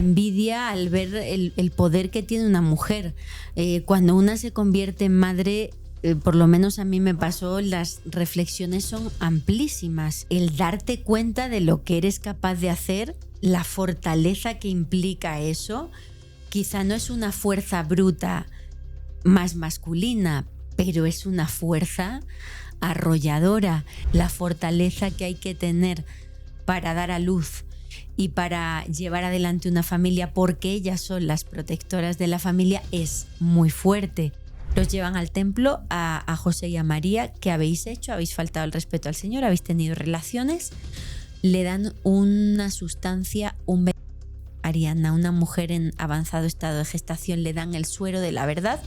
envidia al ver el poder que tiene una mujer. Cuando una se convierte en madre, por lo menos a mí me pasó, las reflexiones son amplísimas. El darte cuenta de lo que eres capaz de hacer, la fortaleza que implica eso, quizá no es una fuerza bruta más masculina, pero es una fuerza arrolladora. La fortaleza que hay que tener para dar a luz y para llevar adelante una familia, porque ellas son las protectoras de la familia, es muy fuerte. Los llevan al templo a José y a María. ¿Qué habéis hecho? ¿Habéis faltado el respeto al Señor? ¿Habéis tenido relaciones? Le dan una sustancia, Ariadna, una mujer en avanzado estado de gestación, le dan el suero de la verdad.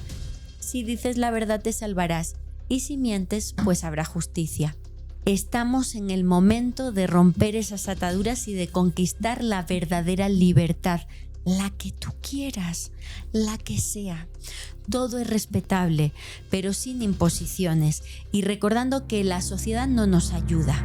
Si dices la verdad te salvarás, y si mientes, pues habrá justicia. Estamos en el momento de romper esas ataduras y de conquistar la verdadera libertad, la que tú quieras, la que sea. Todo es respetable, pero sin imposiciones, y recordando que la sociedad no nos ayuda.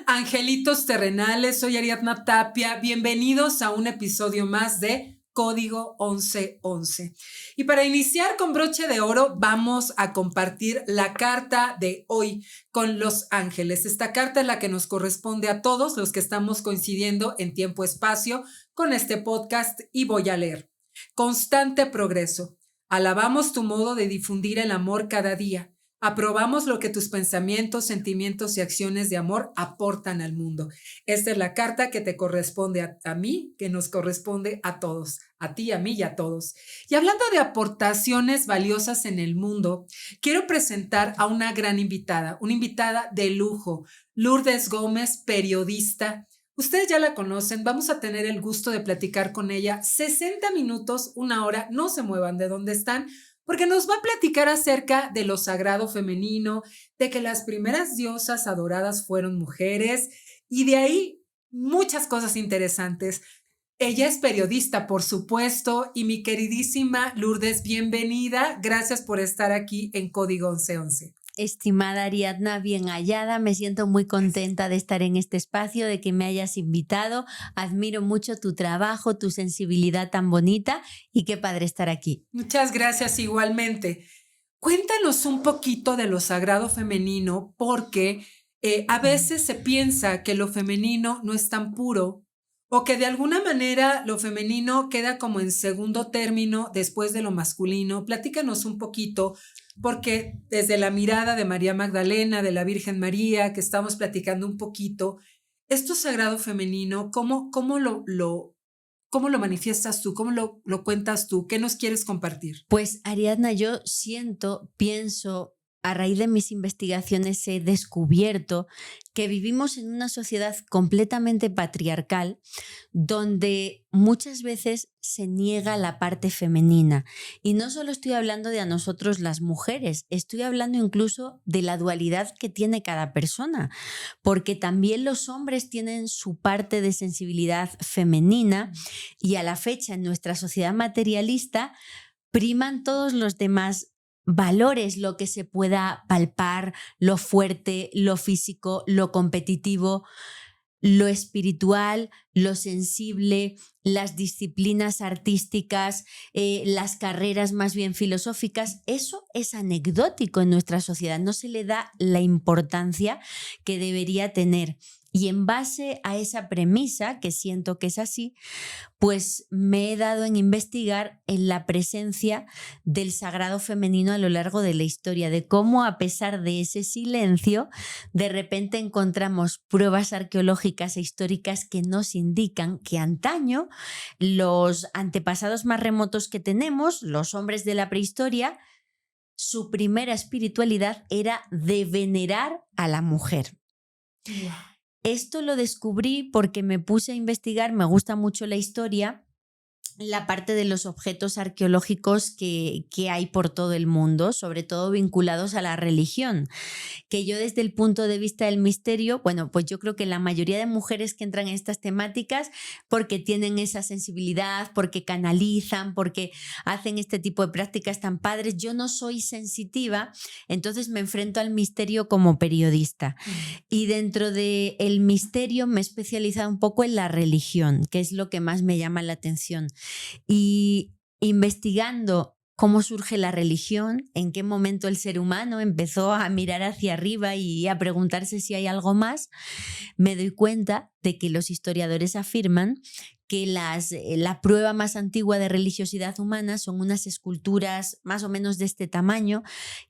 Angelitos terrenales, soy Ariadna Tapia, bienvenidos a un episodio más de Código 1111. Y para iniciar con broche de oro, vamos a compartir la carta de hoy con los ángeles. Esta carta es la que nos corresponde a todos los que estamos coincidiendo en tiempo-espacio con este podcast, y voy a leer. Constante progreso. Alabamos tu modo de difundir el amor cada día. Aprobamos lo que tus pensamientos, sentimientos y acciones de amor aportan al mundo. Esta es la carta que te corresponde a mí, que nos corresponde a todos, a ti, a mí y a todos. Y hablando de aportaciones valiosas en el mundo, quiero presentar a una gran invitada, una invitada de lujo, Lourdes Gómez, periodista. Ustedes ya la conocen, vamos a tener el gusto de platicar con ella 60 minutos, una hora, no se muevan de donde están, porque nos va a platicar acerca de lo sagrado femenino, de que las primeras diosas adoradas fueron mujeres y de ahí muchas cosas interesantes. Ella es periodista, por supuesto, y mi queridísima Lourdes, bienvenida. Gracias por estar aquí en Código 1111. Estimada Ariadna, bien hallada, me siento muy contenta de estar en este espacio, de que me hayas invitado. Admiro mucho tu trabajo, tu sensibilidad tan bonita, y qué padre estar aquí. Muchas gracias igualmente. Cuéntanos un poquito de lo sagrado femenino, porque a veces se piensa que lo femenino no es tan puro, o que de alguna manera lo femenino queda como en segundo término después de lo masculino. Platícanos un poquito, porque desde la mirada de María Magdalena, de la Virgen María, que estamos platicando un poquito, esto sagrado femenino, ¿cómo lo manifiestas tú? ¿Cómo lo cuentas tú? ¿Qué nos quieres compartir? Pues Ariadna, yo pienso, a raíz de mis investigaciones he descubierto que vivimos en una sociedad completamente patriarcal, donde muchas veces se niega la parte femenina. Y no solo estoy hablando de a nosotros las mujeres, estoy hablando incluso de la dualidad que tiene cada persona, porque también los hombres tienen su parte de sensibilidad femenina, y a la fecha en nuestra sociedad materialista priman todos los demás valores, lo que se pueda palpar, lo fuerte, lo físico, lo competitivo, lo espiritual, lo sensible, las disciplinas artísticas, las carreras más bien filosóficas. Eso es anecdótico en nuestra sociedad, no se le da la importancia que debería tener. Y en base a esa premisa, que siento que es así, pues me he dado en investigar en la presencia del sagrado femenino a lo largo de la historia, de cómo a pesar de ese silencio, de repente encontramos pruebas arqueológicas e históricas que nos indican que antaño los antepasados más remotos que tenemos, los hombres de la prehistoria, su primera espiritualidad era de venerar a la mujer. Wow. Esto lo descubrí porque me puse a investigar, me gusta mucho la historia, la parte de los objetos arqueológicos que hay por todo el mundo, sobre todo vinculados a la religión, que yo desde el punto de vista del misterio, bueno, pues yo creo que la mayoría de mujeres que entran en estas temáticas porque tienen esa sensibilidad, porque canalizan, porque hacen este tipo de prácticas tan padres. Yo no soy sensitiva, entonces me enfrento al misterio como periodista. Y dentro del misterio me he especializado un poco en la religión, que es lo que más me llama la atención. Y investigando cómo surge la religión, en qué momento el ser humano empezó a mirar hacia arriba y a preguntarse si hay algo más, me doy cuenta de que los historiadores afirman que la prueba más antigua de religiosidad humana son unas esculturas más o menos de este tamaño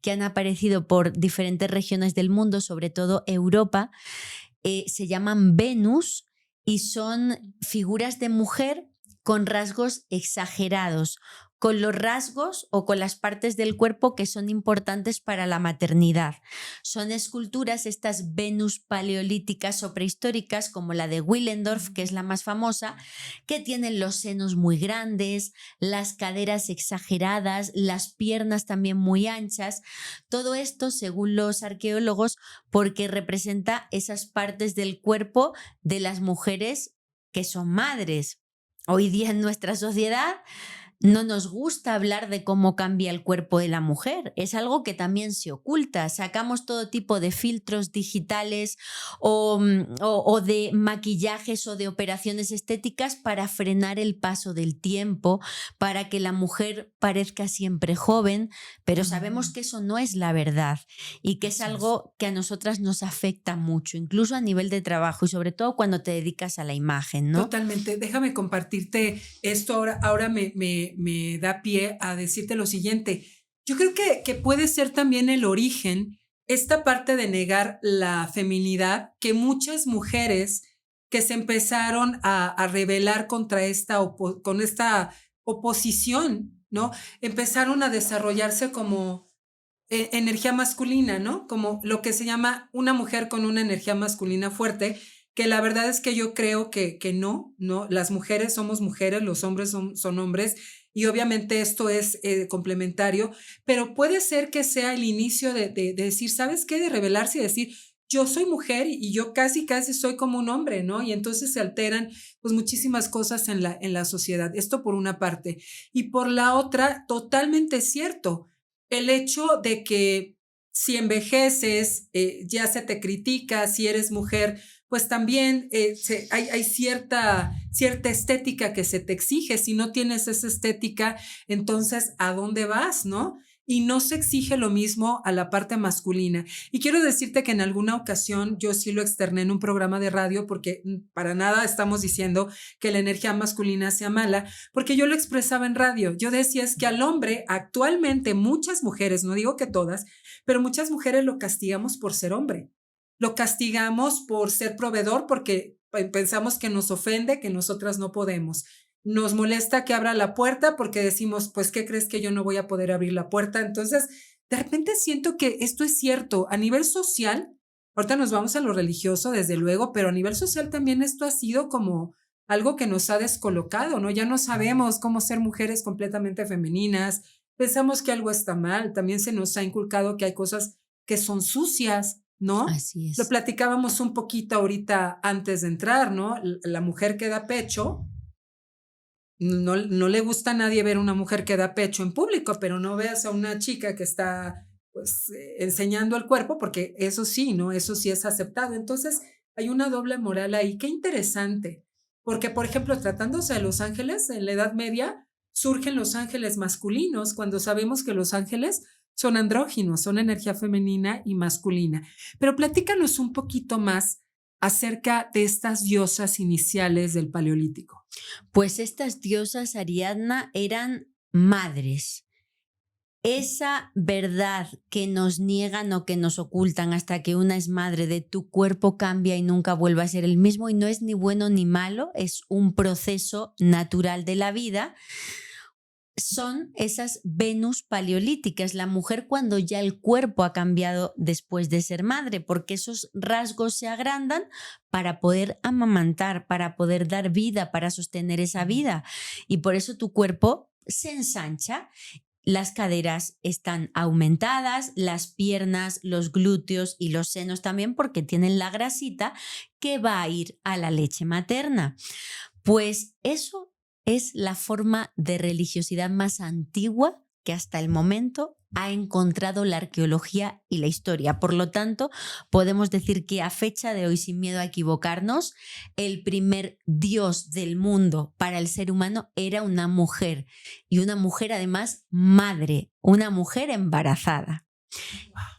que han aparecido por diferentes regiones del mundo, sobre todo Europa. Se llaman Venus y son figuras de mujer con rasgos exagerados, con los rasgos o con las partes del cuerpo que son importantes para la maternidad. Son esculturas, estas Venus paleolíticas o prehistóricas, como la de Willendorf, que es la más famosa, que tienen los senos muy grandes, las caderas exageradas, las piernas también muy anchas. Todo esto, según los arqueólogos, porque representa esas partes del cuerpo de las mujeres que son madres. Hoy día en nuestra sociedad no nos gusta hablar de cómo cambia el cuerpo de la mujer. Es algo que también se oculta. Sacamos todo tipo de filtros digitales o de maquillajes o de operaciones estéticas para frenar el paso del tiempo, para que la mujer parezca siempre joven, pero sabemos que eso no es la verdad y que es algo que a nosotras nos afecta mucho, incluso a nivel de trabajo y sobre todo cuando te dedicas a la imagen, ¿no? Totalmente. Déjame compartirte esto ahora me da pie a decirte lo siguiente. Yo creo que puede ser también el origen, esta parte de negar la feminidad, que muchas mujeres que se empezaron a rebelar contra con esta oposición, ¿no? Empezaron a desarrollarse como energía masculina, ¿no? Como lo que se llama una mujer con una energía masculina fuerte, que la verdad es que yo creo que no, las mujeres somos mujeres, los hombres son hombres, y obviamente esto es complementario, pero puede ser que sea el inicio de decir, ¿sabes qué? De rebelarse y decir, yo soy mujer y yo casi soy como un hombre, ¿no? Y entonces se alteran pues muchísimas cosas en la sociedad. Esto por una parte. Y por la otra, totalmente cierto, el hecho de que si envejeces, ya se te critica, si eres mujer, pues también hay cierta estética que se te exige. Si no tienes esa estética, entonces, ¿a dónde vas, no? Y no se exige lo mismo a la parte masculina. Y quiero decirte que en alguna ocasión yo sí lo externé en un programa de radio, porque para nada estamos diciendo que la energía masculina sea mala, porque yo lo expresaba en radio. Yo decía es que al hombre actualmente muchas mujeres, no digo que todas, pero muchas mujeres lo castigamos por ser hombre. Lo castigamos por ser proveedor porque pensamos que nos ofende, que nosotras no podemos. Nos molesta que abra la puerta porque decimos, pues, ¿qué crees que yo no voy a poder abrir la puerta? Entonces, de repente siento que esto es cierto. A nivel social, ahorita nos vamos a lo religioso, desde luego, pero a nivel social también esto ha sido como algo que nos ha descolocado, ¿no? Ya no sabemos cómo ser mujeres completamente femeninas. Pensamos que algo está mal. También se nos ha inculcado que hay cosas que son sucias, ¿no? Así es. Lo platicábamos un poquito ahorita antes de entrar, ¿no? La mujer que da pecho, no le gusta a nadie ver una mujer que da pecho en público, pero no veas a una chica que está pues enseñando el cuerpo, porque eso sí, ¿no? Eso sí es aceptado. Entonces hay una doble moral ahí. Qué interesante, porque por ejemplo, tratándose de los ángeles, en la Edad Media surgen los ángeles masculinos, cuando sabemos que los ángeles son andróginos, son energía femenina y masculina. Pero platícanos un poquito más acerca de estas diosas iniciales del Paleolítico. Pues estas diosas, Ariadna, eran madres. Esa verdad que nos niegan o que nos ocultan hasta que una es madre, de tu cuerpo cambia y nunca vuelve a ser el mismo, y no es ni bueno ni malo, es un proceso natural de la vida. son esas Venus paleolíticas, la mujer cuando ya el cuerpo ha cambiado después de ser madre, porque esos rasgos se agrandan para poder amamantar, para poder dar vida, para sostener esa vida. Y por eso tu cuerpo se ensancha. Las caderas están aumentadas, las piernas, los glúteos y los senos también, porque tienen la grasita que va a ir a la leche materna. Pues eso es la forma de religiosidad más antigua que hasta el momento ha encontrado la arqueología y la historia. Por lo tanto, podemos decir que a fecha de hoy, sin miedo a equivocarnos, el primer dios del mundo para el ser humano era una mujer, y una mujer además madre, una mujer embarazada.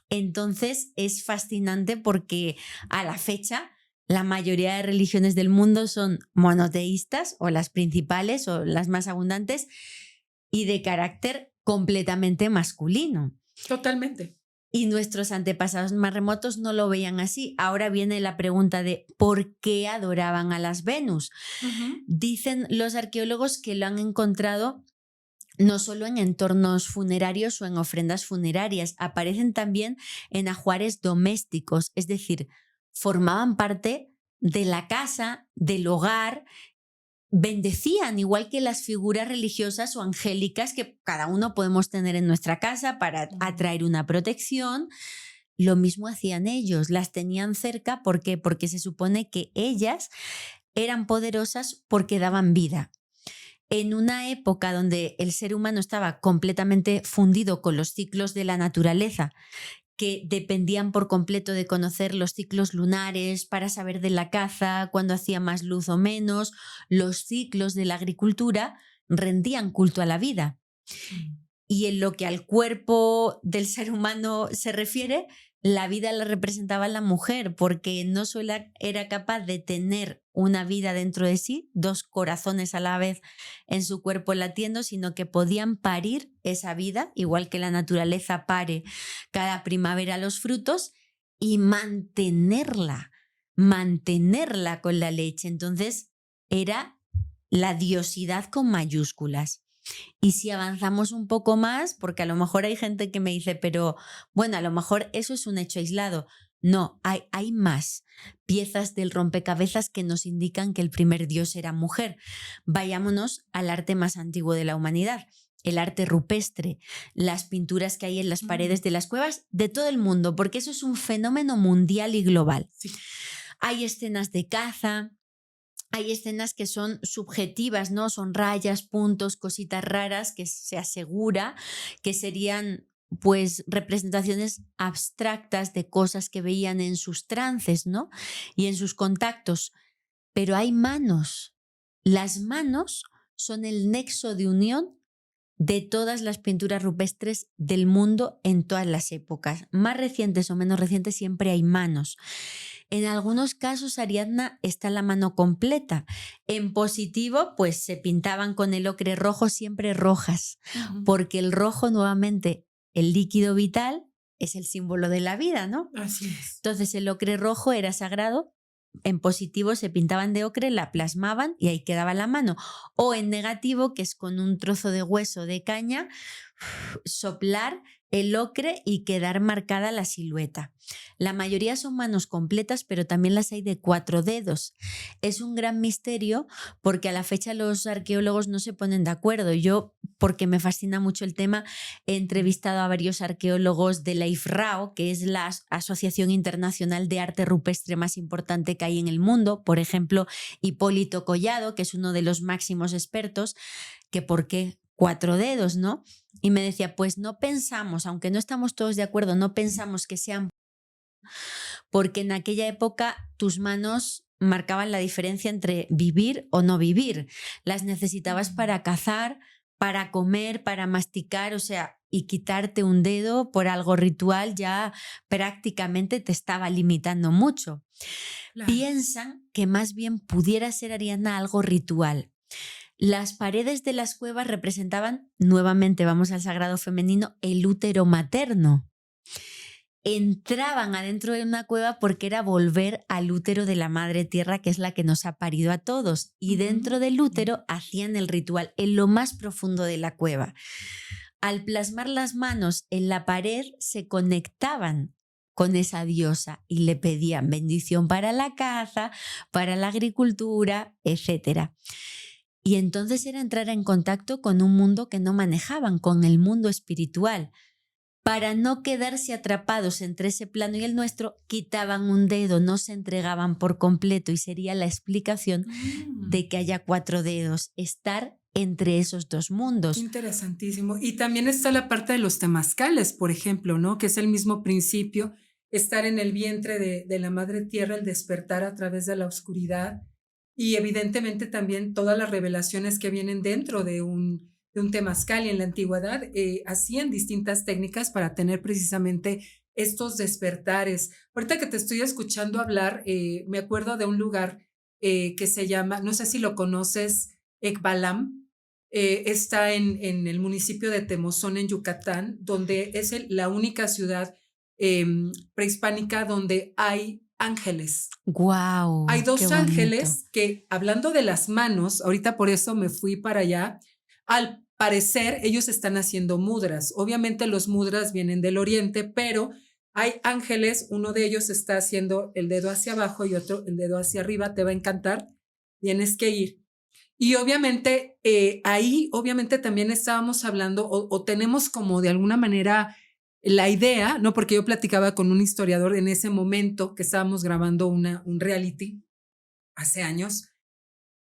Entonces es fascinante porque a la fecha la mayoría de religiones del mundo son monoteístas, o las principales o las más abundantes, y de carácter completamente masculino. Totalmente. Y nuestros antepasados más remotos no lo veían así. Ahora viene la pregunta de ¿por qué adoraban a las Venus? Dicen los arqueólogos que lo han encontrado no solo en entornos funerarios o en ofrendas funerarias, aparecen también en ajuares domésticos, es decir, formaban parte de la casa, del hogar, bendecían, igual que las figuras religiosas o angélicas que cada uno podemos tener en nuestra casa para atraer una protección. Lo mismo hacían ellos, las tenían cerca. ¿Por qué? Porque se supone que ellas eran poderosas porque daban vida. En una época donde el ser humano estaba completamente fundido con los ciclos de la naturaleza, que dependían por completo de conocer los ciclos lunares para saber de la caza, cuándo hacía más luz o menos, los ciclos de la agricultura, rendían culto a la vida. Y en lo que al cuerpo del ser humano se refiere, la vida la representaba la mujer, porque no solo era capaz de tener una vida dentro de sí, dos corazones a la vez en su cuerpo latiendo, sino que podían parir esa vida, igual que la naturaleza pare cada primavera los frutos, y mantenerla con la leche. Entonces era la diosidad con mayúsculas. Y si avanzamos un poco más, porque a lo mejor hay gente que me dice, pero bueno, a lo mejor eso es un hecho aislado. No, hay más piezas del rompecabezas que nos indican que el primer dios era mujer. Vayámonos al arte más antiguo de la humanidad, el arte rupestre, las pinturas que hay en las paredes de las cuevas de todo el mundo, porque eso es un fenómeno mundial y global. Sí. Hay escenas de caza. Hay escenas que son subjetivas, ¿no? Son rayas, puntos, cositas raras que se asegura que serían pues representaciones abstractas de cosas que veían en sus trances, ¿no? Y en sus contactos. Pero hay manos. Las manos son el nexo de unión de todas las pinturas rupestres del mundo en todas las épocas. Más recientes o menos recientes, siempre hay manos. En algunos casos, Ariadna, está la mano completa. En positivo, pues se pintaban con el ocre rojo, siempre rojas, porque el rojo, nuevamente, el líquido vital, es el símbolo de la vida, ¿no? Así es. Entonces el ocre rojo era sagrado. En positivo se pintaban de ocre, la plasmaban y ahí quedaba la mano. O en negativo, que es con un trozo de hueso de caña, soplar el ocre y quedar marcada la silueta. La mayoría son manos completas, pero también las hay de 4 dedos. Es un gran misterio porque a la fecha los arqueólogos no se ponen de acuerdo. Yo, porque me fascina mucho el tema, he entrevistado a varios arqueólogos de la IFRAO, que es la Asociación Internacional de Arte Rupestre más importante que hay en el mundo. Por ejemplo, Hipólito Collado, que es uno de los máximos expertos, que por qué 4 dedos, ¿no? Y me decía, pues no pensamos, aunque no estamos todos de acuerdo, no pensamos que sean, porque en aquella época tus manos marcaban la diferencia entre vivir o no vivir. Las necesitabas para cazar, para comer, para masticar, o sea, y quitarte un dedo por algo ritual ya prácticamente te estaba limitando mucho. Claro. Piensan que más bien pudiera ser, Ariadna, algo ritual. Las paredes de las cuevas representaban, nuevamente vamos al sagrado femenino, el útero materno. entraban adentro de una cueva porque era volver al útero de la madre tierra, que es la que nos ha parido a todos. Y dentro del útero hacían el ritual en lo más profundo de la cueva. Al plasmar las manos en la pared, se conectaban con esa diosa y le pedían bendición para la caza, para la agricultura, etc. Y entonces era entrar en contacto con un mundo que no manejaban, con el mundo espiritual. Para no quedarse atrapados entre ese plano y el nuestro, quitaban un dedo, no se entregaban por completo, y sería la explicación de que haya 4 dedos, estar entre esos dos mundos. Interesantísimo. Y también está la parte de los temazcales, por ejemplo, ¿no? Que es el mismo principio, estar en el vientre de la madre tierra, el despertar a través de la oscuridad, y evidentemente también todas las revelaciones que vienen dentro de un temazcal. Y en la antigüedad hacían distintas técnicas para tener precisamente estos despertares. Ahorita que te estoy escuchando hablar, me acuerdo de un lugar que se llama, no sé si lo conoces, Ekbalam. Está en el municipio de Temozón, en Yucatán, donde es la única ciudad prehispánica donde hay ángeles. ¡Guau! Hay 2 qué ángeles bonito. que, hablando de las manos, ahorita por eso me fui para allá, al parecer ellos están haciendo mudras. Obviamente los mudras vienen del oriente, pero hay ángeles, uno de ellos está haciendo el dedo hacia abajo y otro el dedo hacia arriba. Te va a encantar, tienes que ir. Y obviamente ahí, obviamente también estábamos hablando o tenemos como de alguna manera la idea, ¿no? Porque yo platicaba con un historiador en ese momento que estábamos grabando un reality hace años,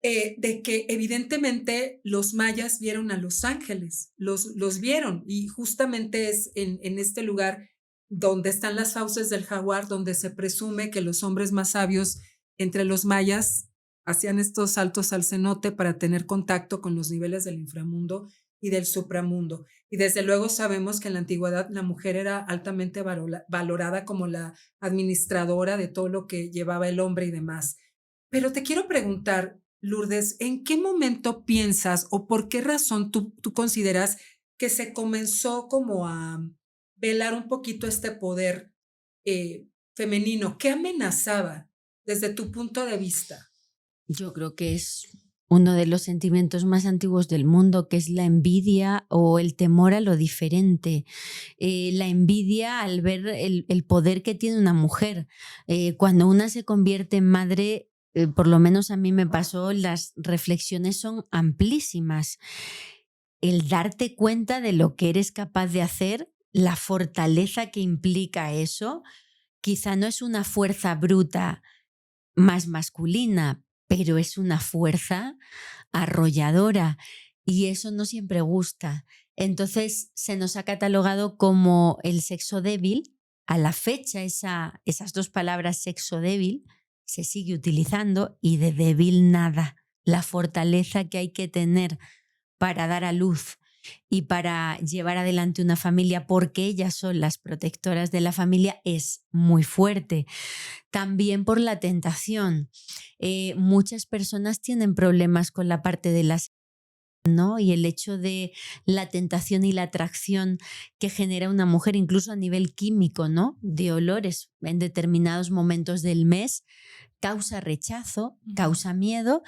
de que evidentemente los mayas vieron a los ángeles, los vieron, y justamente es en este lugar donde están las fauces del jaguar, donde se presume que los hombres más sabios entre los mayas hacían estos saltos al cenote para tener contacto con los niveles del inframundo y del supramundo. Y desde luego sabemos que en la antigüedad la mujer era altamente valorada como la administradora de todo lo que llevaba el hombre y demás. Pero te quiero preguntar, Lourdes, ¿en qué momento piensas o por qué razón tú consideras que se comenzó como a velar un poquito este poder femenino? ¿Qué amenazaba desde tu punto de vista? Yo creo que es uno de los sentimientos más antiguos del mundo, que es la envidia o el temor a lo diferente. La envidia al ver el poder que tiene una mujer. Cuando una se convierte en madre, por lo menos a mí me pasó, las reflexiones son amplísimas. El darte cuenta de lo que eres capaz de hacer, la fortaleza que implica eso, quizá no es una fuerza bruta más masculina, pero es una fuerza arrolladora, y eso no siempre gusta. Entonces se nos ha catalogado como el sexo débil. A la fecha esas 2 palabras, sexo débil, se sigue utilizando, y de débil nada. La fortaleza que hay que tener para dar a luz y para llevar adelante una familia, porque ellas son las protectoras de la familia, es muy fuerte. También por la tentación. Muchas personas tienen problemas con la parte de las, ¿no? Y el hecho de la tentación y la atracción que genera una mujer, incluso a nivel químico, ¿no? De olores en determinados momentos del mes, causa rechazo, causa miedo,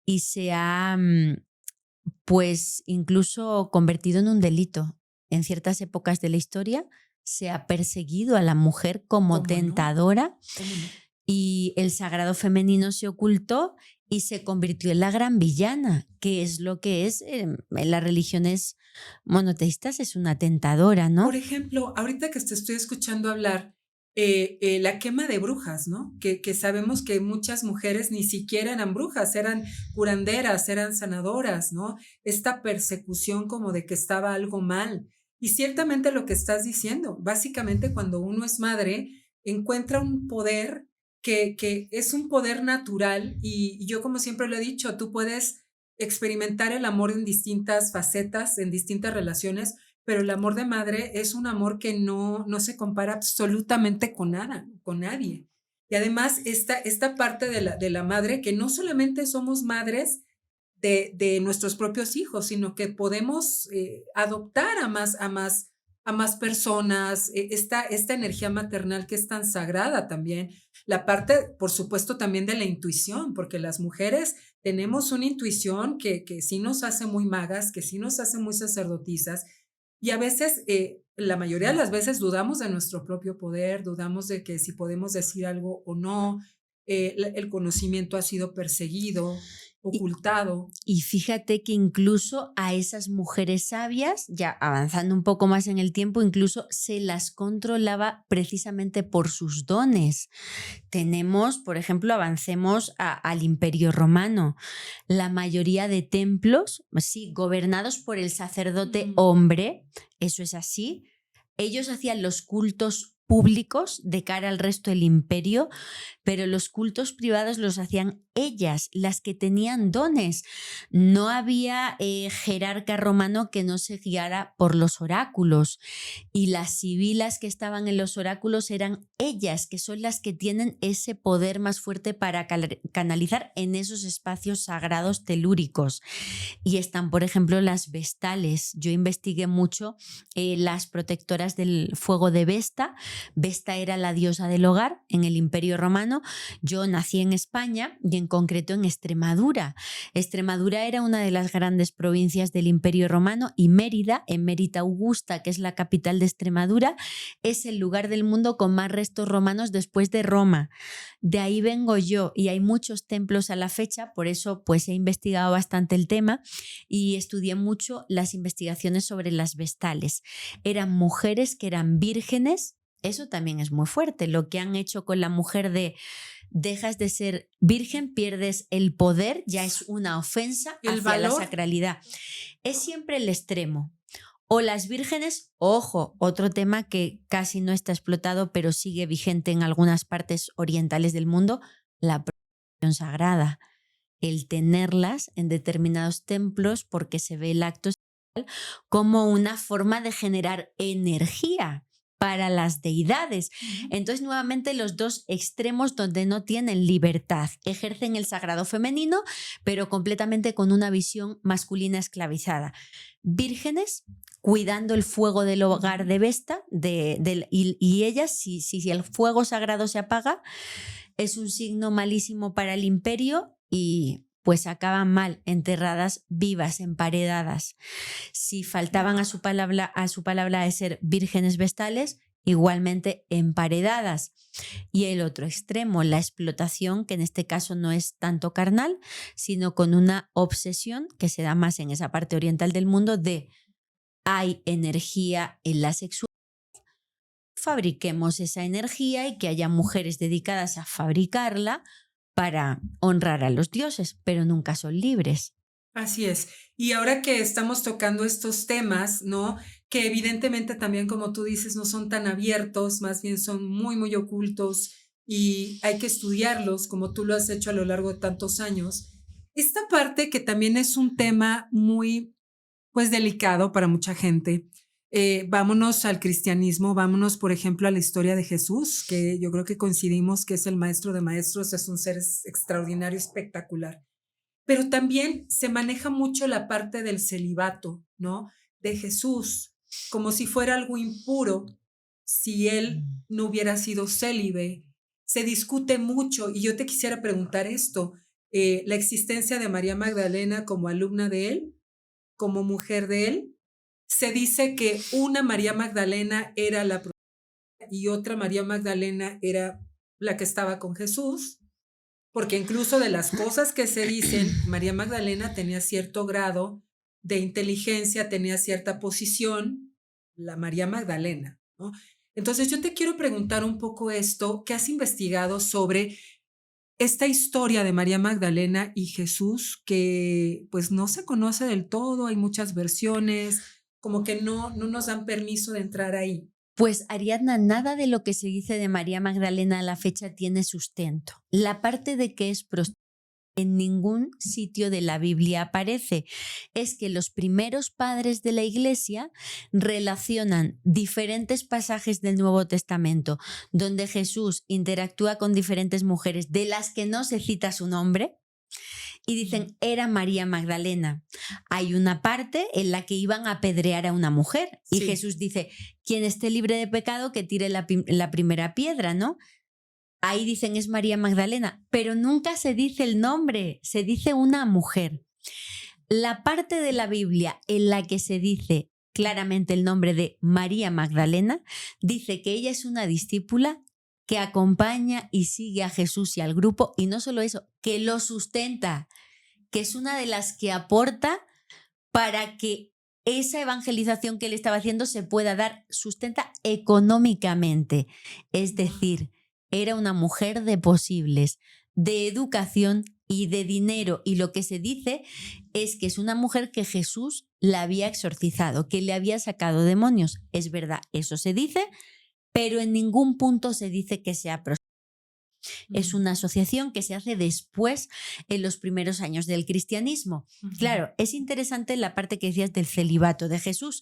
y se ha pues incluso convertido en un delito. En ciertas épocas de la historia se ha perseguido a la mujer como tentadora. ¿Cómo no? Y el sagrado femenino se ocultó y se convirtió en la gran villana, que es lo que es en las religiones monoteístas, es una tentadora, ¿no? Por ejemplo, ahorita que te estoy escuchando hablar, la quema de brujas, ¿no? Que sabemos que muchas mujeres ni siquiera eran brujas, eran curanderas, eran sanadoras, ¿no? Esta persecución como de que estaba algo mal. Y ciertamente lo que estás diciendo, básicamente cuando uno es madre, encuentra un poder que es un poder natural, y yo como siempre lo he dicho, tú puedes experimentar el amor en distintas facetas, en distintas relaciones, pero el amor de madre es un amor que no se compara absolutamente con nada, con nadie. Y además esta parte de la madre, que no solamente somos madres de nuestros propios hijos, sino que podemos adoptar a más a más personas, esta energía maternal que es tan sagrada también. La parte, por supuesto, también de la intuición, porque las mujeres tenemos una intuición que sí nos hace muy magas, que sí nos hace muy sacerdotisas, y a veces, la mayoría de las veces dudamos de nuestro propio poder, dudamos de que si podemos decir algo o no, el conocimiento ha sido perseguido, Y, ocultado. y fíjate que incluso a esas mujeres sabias, ya avanzando un poco más en el tiempo, incluso se las controlaba precisamente por sus dones. Tenemos, por ejemplo, avancemos al Imperio Romano. La mayoría de templos, sí, gobernados por el sacerdote hombre, eso es así. Ellos hacían los cultos públicos de cara al resto del imperio, pero los cultos privados los hacían ellas, las que tenían dones. No había jerarca romano que no se guiara por los oráculos, y las sibilas que estaban en los oráculos eran ellas, que son las que tienen ese poder más fuerte para canalizar en esos espacios sagrados telúricos. Y están, por ejemplo, las vestales. Yo investigué mucho las protectoras del fuego de Vesta. Vesta era la diosa del hogar en el Imperio Romano. Yo nací en España y en concreto en Extremadura. Extremadura era una de las grandes provincias del Imperio Romano, y Mérida, Emérita Augusta, que es la capital de Extremadura, es el lugar del mundo con más restos romanos después de Roma. De ahí vengo yo, y hay muchos templos a la fecha, por eso pues he investigado bastante el tema y estudié mucho las investigaciones sobre las vestales. Eran mujeres que eran vírgenes. Eso también es muy fuerte, lo que han hecho con la mujer de dejas de ser virgen, pierdes el poder, ya es una ofensa El hacia la valor. sacralidad. Es siempre el extremo. O las vírgenes, ojo, otro tema que casi no está explotado, pero sigue vigente en algunas partes orientales del mundo, la procesión sagrada. El tenerlas en determinados templos porque se ve el acto sexual como una forma de generar energía para las deidades. Entonces, nuevamente, los dos extremos donde no tienen libertad, ejercen el sagrado femenino, pero completamente con una visión masculina esclavizada. Vírgenes cuidando el fuego del hogar de Vesta, y ellas, si el fuego sagrado se apaga, es un signo malísimo para el imperio y pues acaban mal, enterradas vivas, emparedadas. Si faltaban a su palabra de ser vírgenes vestales, igualmente emparedadas. Y el otro extremo, la explotación, que en este caso no es tanto carnal, sino con una obsesión que se da más en esa parte oriental del mundo de hay energía en la sexualidad, fabriquemos esa energía y que haya mujeres dedicadas a fabricarla para honrar a los dioses, pero nunca son libres. Así es. Y ahora que estamos tocando estos temas, ¿no? Que evidentemente también, como tú dices, no son tan abiertos, más bien son muy, muy ocultos y hay que estudiarlos como tú lo has hecho a lo largo de tantos años. Esta parte que también es un tema muy, pues, delicado para mucha gente. Vámonos al cristianismo, vámonos, por ejemplo, a la historia de Jesús, que yo creo que coincidimos que es el maestro de maestros, es un ser extraordinario, espectacular, pero también se maneja mucho la parte del celibato, ¿no? De Jesús, como si fuera algo impuro, si él no hubiera sido célibe. Se discute mucho y yo te quisiera preguntar esto, la existencia de María Magdalena como alumna de él, como mujer de él. Se dice que una María Magdalena era la y otra María Magdalena era la que estaba con Jesús, porque incluso de las cosas que se dicen, María Magdalena tenía cierto grado de inteligencia, tenía cierta posición, la María Magdalena, ¿no? Entonces yo te quiero preguntar un poco esto, ¿qué has investigado sobre esta historia de María Magdalena y Jesús que pues no se conoce del todo, hay muchas versiones, como que no nos dan permiso de entrar ahí? Pues Ariadna, nada de lo que se dice de María Magdalena a la fecha tiene sustento. La parte de que es prostituta en ningún sitio de la Biblia aparece. Es que los primeros padres de la Iglesia relacionan diferentes pasajes del Nuevo Testamento donde Jesús interactúa con diferentes mujeres de las que no se cita su nombre, y dicen era María Magdalena. Hay una parte en la que iban a apedrear a una mujer y Sí. Jesús dice, quien esté libre de pecado que tire la primera piedra, ¿no? Ahí dicen es María Magdalena, pero nunca se dice el nombre, se dice una mujer. La parte de la Biblia en la que se dice claramente el nombre de María Magdalena dice que ella es una discípula que acompaña y sigue a Jesús y al grupo, y no solo eso, que lo sustenta, que es una de las que aporta para que esa evangelización que él estaba haciendo se pueda dar, sustenta económicamente. Es decir, era una mujer de posibles, de educación y de dinero. Y lo que se dice es que es una mujer que Jesús la había exorcizado, que le había sacado demonios. Es verdad, eso se dice, pero en ningún punto se dice que sea prostituta. Es una asociación que se hace después, en los primeros años del cristianismo. Claro, es interesante la parte que decías del celibato de Jesús.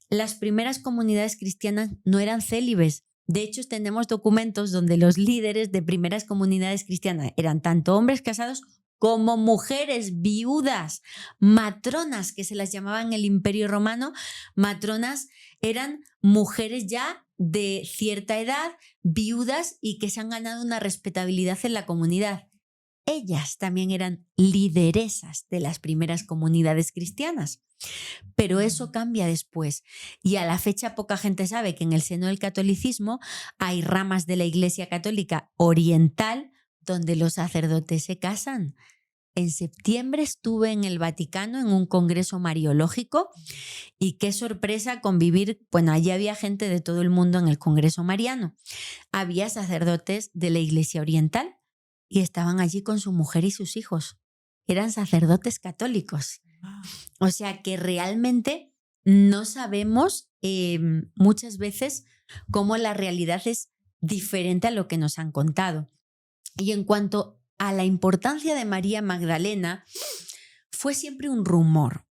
Las primeras comunidades cristianas no eran célibes. De hecho, tenemos documentos donde los líderes de primeras comunidades cristianas eran tanto hombres casados como mujeres viudas, matronas, que se las llamaban en el Imperio Romano. Matronas eran mujeres ya de cierta edad, viudas y que se han ganado una respetabilidad en la comunidad. Ellas también eran lideresas de las primeras comunidades cristianas. Pero eso cambia después. Y a la fecha poca gente sabe que en el seno del catolicismo hay ramas de la Iglesia Católica Oriental donde los sacerdotes se casan. En septiembre estuve en el Vaticano en un congreso mariológico y qué sorpresa convivir. Bueno, allí había gente de todo el mundo en el congreso mariano. Había sacerdotes de la Iglesia Oriental y estaban allí con su mujer y sus hijos. Eran sacerdotes católicos. O sea que realmente no sabemos muchas veces cómo la realidad es diferente a lo que nos han contado. Y en cuanto a la importancia de María Magdalena, fue siempre un rumor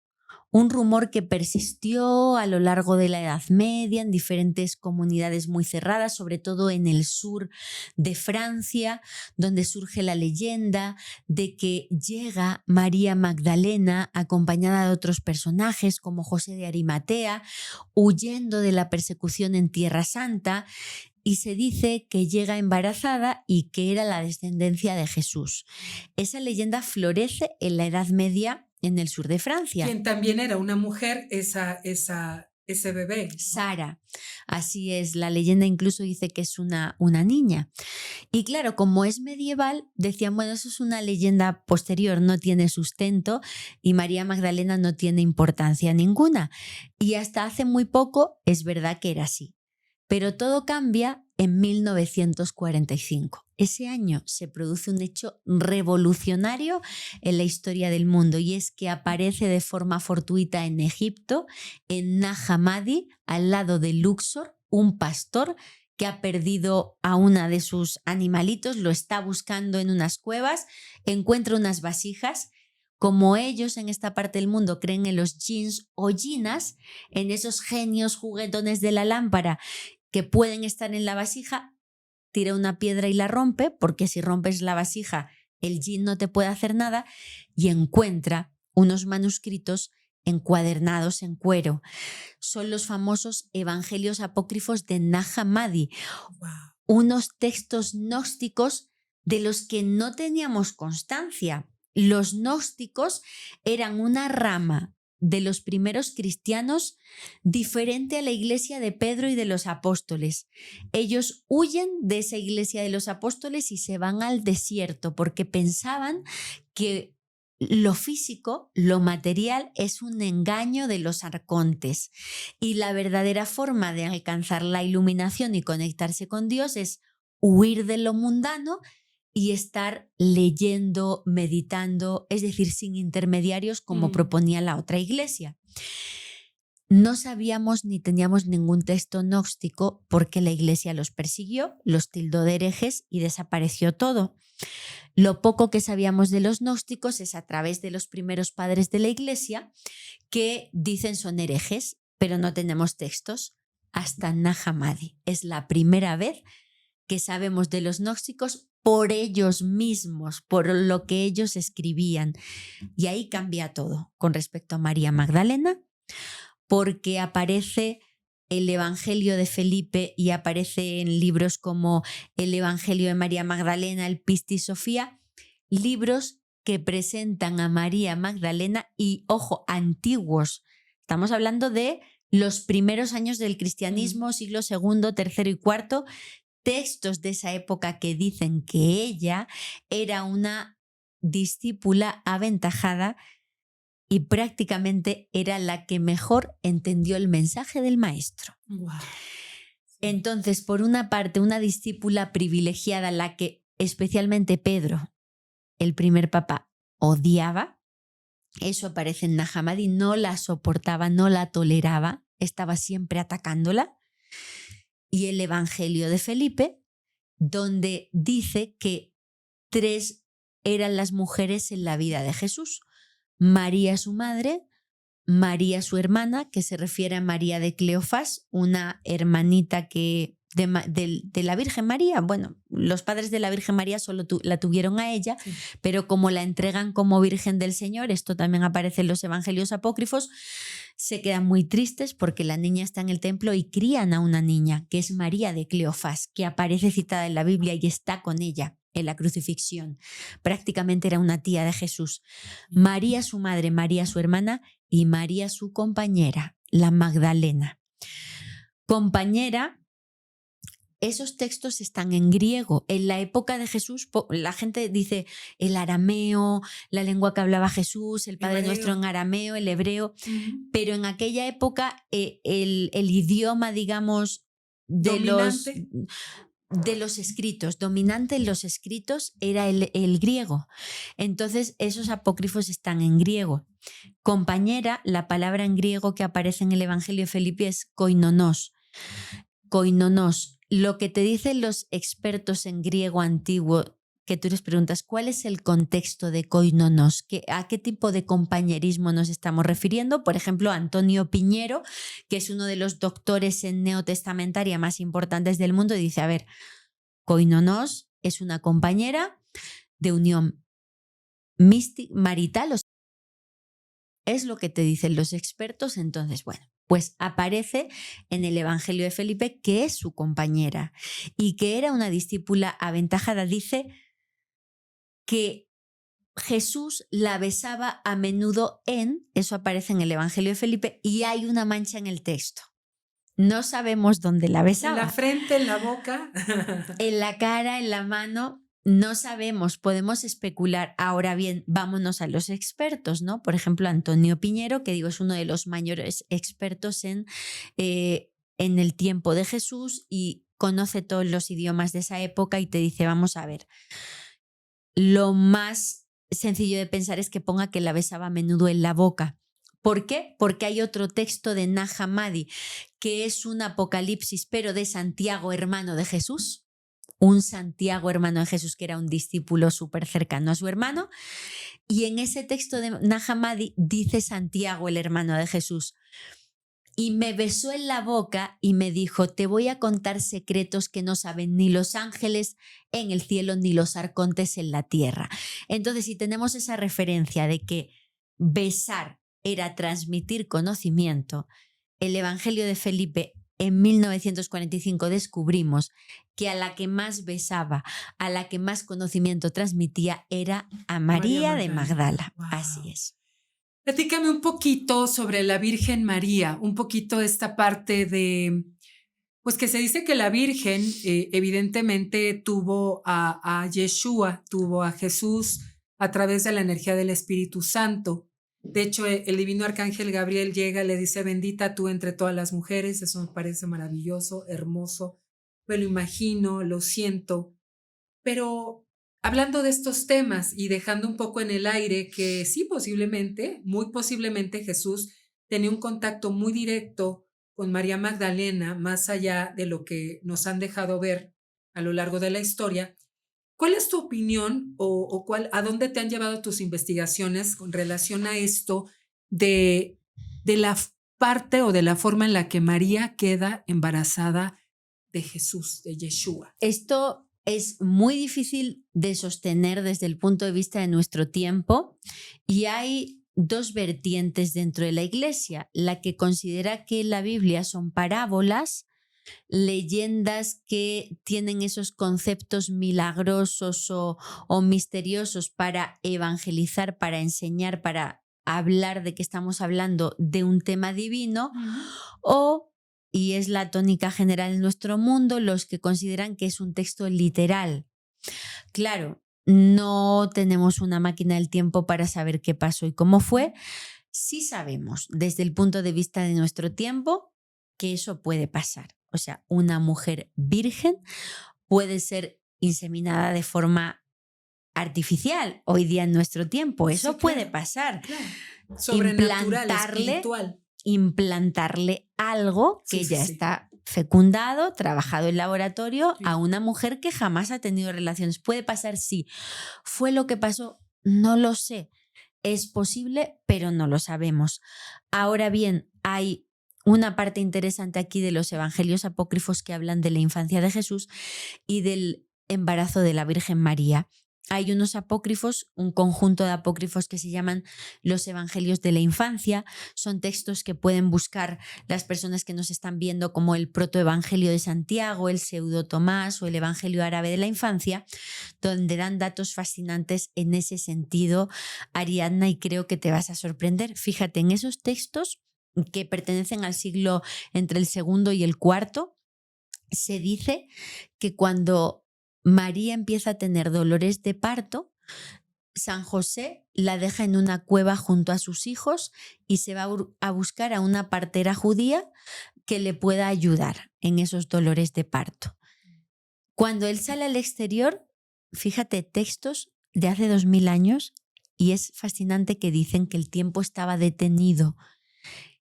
que persistió a lo largo de la Edad Media en diferentes comunidades muy cerradas, sobre todo en el sur de Francia, donde surge la leyenda de que llega María Magdalena acompañada de otros personajes como José de Arimatea, huyendo de la persecución en Tierra Santa. Y se dice que llega embarazada y que era la descendencia de Jesús. Esa leyenda florece en la Edad Media en el sur de Francia. Quien también era una mujer, ese bebé. Sara. Así es, la leyenda incluso dice que es una niña. Y claro, como es medieval, decían, bueno, eso es una leyenda posterior, no tiene sustento y María Magdalena no tiene importancia ninguna. Y hasta hace muy poco es verdad que era así. Pero todo cambia en 1945. Ese año se produce un hecho revolucionario en la historia del mundo y es que aparece de forma fortuita en Egipto, en Nag Hammadi, al lado de Luxor, un pastor que ha perdido a una de sus animalitos, lo está buscando en unas cuevas, encuentra unas vasijas. Como ellos en esta parte del mundo creen en los jinns o jinnas, en esos genios juguetones de la lámpara que pueden estar en la vasija, tira una piedra y la rompe, porque si rompes la vasija, el jinn no te puede hacer nada, y encuentra unos manuscritos encuadernados en cuero. Son los famosos evangelios apócrifos de Nag Hammadi, unos textos gnósticos de los que no teníamos constancia. Los gnósticos eran una rama de los primeros cristianos diferente a la iglesia de Pedro y de los apóstoles. Ellos huyen de esa iglesia de los apóstoles y se van al desierto porque pensaban que lo físico, lo material, es un engaño de los arcontes y la verdadera forma de alcanzar la iluminación y conectarse con Dios es huir de lo mundano y estar leyendo, meditando, es decir, sin intermediarios como proponía la otra iglesia. No sabíamos ni teníamos ningún texto gnóstico porque la iglesia los persiguió, los tildó de herejes y desapareció todo. Lo poco que sabíamos de los gnósticos es a través de los primeros padres de la iglesia que dicen son herejes, pero no tenemos textos hasta Nag Hammadi. Es la primera vez que sabemos de los gnósticos por ellos mismos, por lo que ellos escribían. Y ahí cambia todo con respecto a María Magdalena, porque aparece el Evangelio de Felipe y aparece en libros como el Evangelio de María Magdalena, el Pistis Sofía, libros que presentan a María Magdalena y, ojo, antiguos. Estamos hablando de los primeros años del cristianismo, siglo II, III y IV, textos de esa época que dicen que ella era una discípula aventajada y prácticamente era la que mejor entendió el mensaje del maestro. Wow. Entonces, por una parte, una discípula privilegiada, la que especialmente Pedro, el primer papa, odiaba. Eso aparece en Nag Hammadi, no la soportaba, no la toleraba, estaba siempre atacándola. Y el Evangelio de Felipe, donde dice que 3 eran las mujeres en la vida de Jesús. María su madre, María su hermana, que se refiere a María de Cleofás, una hermanita que de la Virgen María. Bueno, los padres de la Virgen María solo la tuvieron a ella, sí, pero como la entregan como Virgen del Señor, esto también aparece en los evangelios apócrifos, se quedan muy tristes porque la niña está en el templo y crían a una niña, que es María de Cleofás, que aparece citada en la Biblia y está con ella en la crucifixión. Prácticamente era una tía de Jesús. María su madre, María su hermana y María su compañera, la Magdalena. Compañera, esos textos están en griego. En la época de Jesús, la gente dice el arameo, la lengua que hablaba Jesús, el Padre Nuestro en arameo, el hebreo, pero en aquella época el idioma, digamos, de los escritos, dominante en los escritos era el griego. Entonces esos apócrifos están en griego. Compañera, la palabra en griego que aparece en el Evangelio de Felipe es koinonos. Koinonos. Lo que te dicen los expertos en griego antiguo, que tú les preguntas, ¿cuál es el contexto de koinonos? ¿A qué tipo de compañerismo nos estamos refiriendo? Por ejemplo, Antonio Piñero, que es uno de los doctores en neotestamentaria más importantes del mundo, dice, a ver, koinonos es una compañera de unión marital, es lo que te dicen los expertos. Entonces, bueno, pues aparece en el Evangelio de Felipe que es su compañera y que era una discípula aventajada. Dice que Jesús la besaba a menudo eso aparece en el Evangelio de Felipe y hay una mancha en el texto. No sabemos dónde la besaba. En la frente, en la boca. En la cara, en la mano. No sabemos, podemos especular. Ahora bien, vámonos a los expertos, ¿no? Por ejemplo, Antonio Piñero, que digo es uno de los mayores expertos en el tiempo de Jesús y conoce todos los idiomas de esa época y te dice, vamos a ver, lo más sencillo de pensar es que ponga que la besaba a menudo en la boca. ¿Por qué? Porque hay otro texto de Nag Hammadi que es un apocalipsis, pero de Santiago, hermano de Jesús. Un Santiago, hermano de Jesús, que era un discípulo súper cercano a su hermano. Y en ese texto de Nag Hammadi dice Santiago, el hermano de Jesús, y me besó en la boca y me dijo, te voy a contar secretos que no saben ni los ángeles en el cielo ni los arcontes en la tierra. Entonces, si tenemos esa referencia de que besar era transmitir conocimiento, el Evangelio de Felipe en 1945 descubrimos que a la que más besaba, a la que más conocimiento transmitía era a María de Magdala. Wow. Así es. Platícame un poquito sobre la Virgen María, un poquito esta parte de, pues que se dice que la Virgen evidentemente tuvo a Yeshua, tuvo a Jesús a través de la energía del Espíritu Santo. De hecho, el divino arcángel Gabriel llega, le dice, bendita tú entre todas las mujeres. Eso me parece maravilloso, hermoso. Me lo imagino, lo siento. Pero hablando de estos temas y dejando un poco en el aire que sí, posiblemente, muy posiblemente Jesús tenía un contacto muy directo con María Magdalena, más allá de lo que nos han dejado ver a lo largo de la historia. ¿Cuál es tu opinión o a dónde te han llevado tus investigaciones con relación a esto de la parte o de la forma en la que María queda embarazada de Jesús, de Yeshua. Esto es muy difícil de sostener desde el punto de vista de nuestro tiempo y hay dos vertientes dentro de la Iglesia, la que considera que la Biblia son parábolas, leyendas que tienen esos conceptos milagrosos o misteriosos para evangelizar, para enseñar, para hablar de que estamos hablando de un tema divino, o, y es la tónica general en nuestro mundo, los que consideran que es un texto literal. Claro, no tenemos una máquina del tiempo para saber qué pasó y cómo fue. Sí sabemos desde el punto de vista de nuestro tiempo que eso puede pasar. O sea, una mujer virgen puede ser inseminada de forma artificial hoy día en nuestro tiempo. Eso Sí, puede claro, pasar. claro. Sobrenatural, espiritual. Implantarle algo que ya está fecundado, trabajado en laboratorio, a una mujer que jamás ha tenido relaciones. Puede pasar, sí. ¿Fue lo que pasó? No lo sé. Es posible, pero no lo sabemos. Ahora bien, hay una parte interesante aquí de los evangelios apócrifos que hablan de la infancia de Jesús y del embarazo de la Virgen María. Hay unos apócrifos, un conjunto de apócrifos que se llaman los evangelios de la infancia. Son textos que pueden buscar las personas que nos están viendo como el protoevangelio de Santiago, el pseudo Tomás o el evangelio árabe de la infancia, donde dan datos fascinantes en ese sentido, Ariadna, y creo que te vas a sorprender. Fíjate, en esos textos que pertenecen al siglo entre el segundo y el cuarto, se dice que cuando María empieza a tener dolores de parto, San José la deja en una cueva junto a sus hijos y se va a buscar a una partera judía que le pueda ayudar en esos dolores de parto. Cuando él sale al exterior, fíjate, textos de hace 2000 años, y es fascinante que dicen que el tiempo estaba detenido,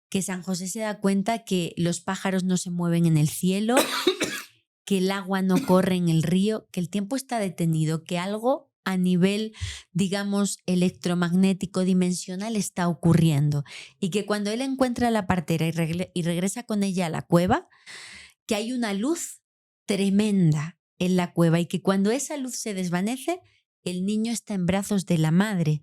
que San José se da cuenta que los pájaros no se mueven en el cielo, que el agua no corre en el río, que el tiempo está detenido, que algo a nivel, digamos, electromagnético dimensional está ocurriendo y que cuando él encuentra a la partera y regresa con ella a la cueva, que hay una luz tremenda en la cueva y que cuando esa luz se desvanece, el niño está en brazos de la madre.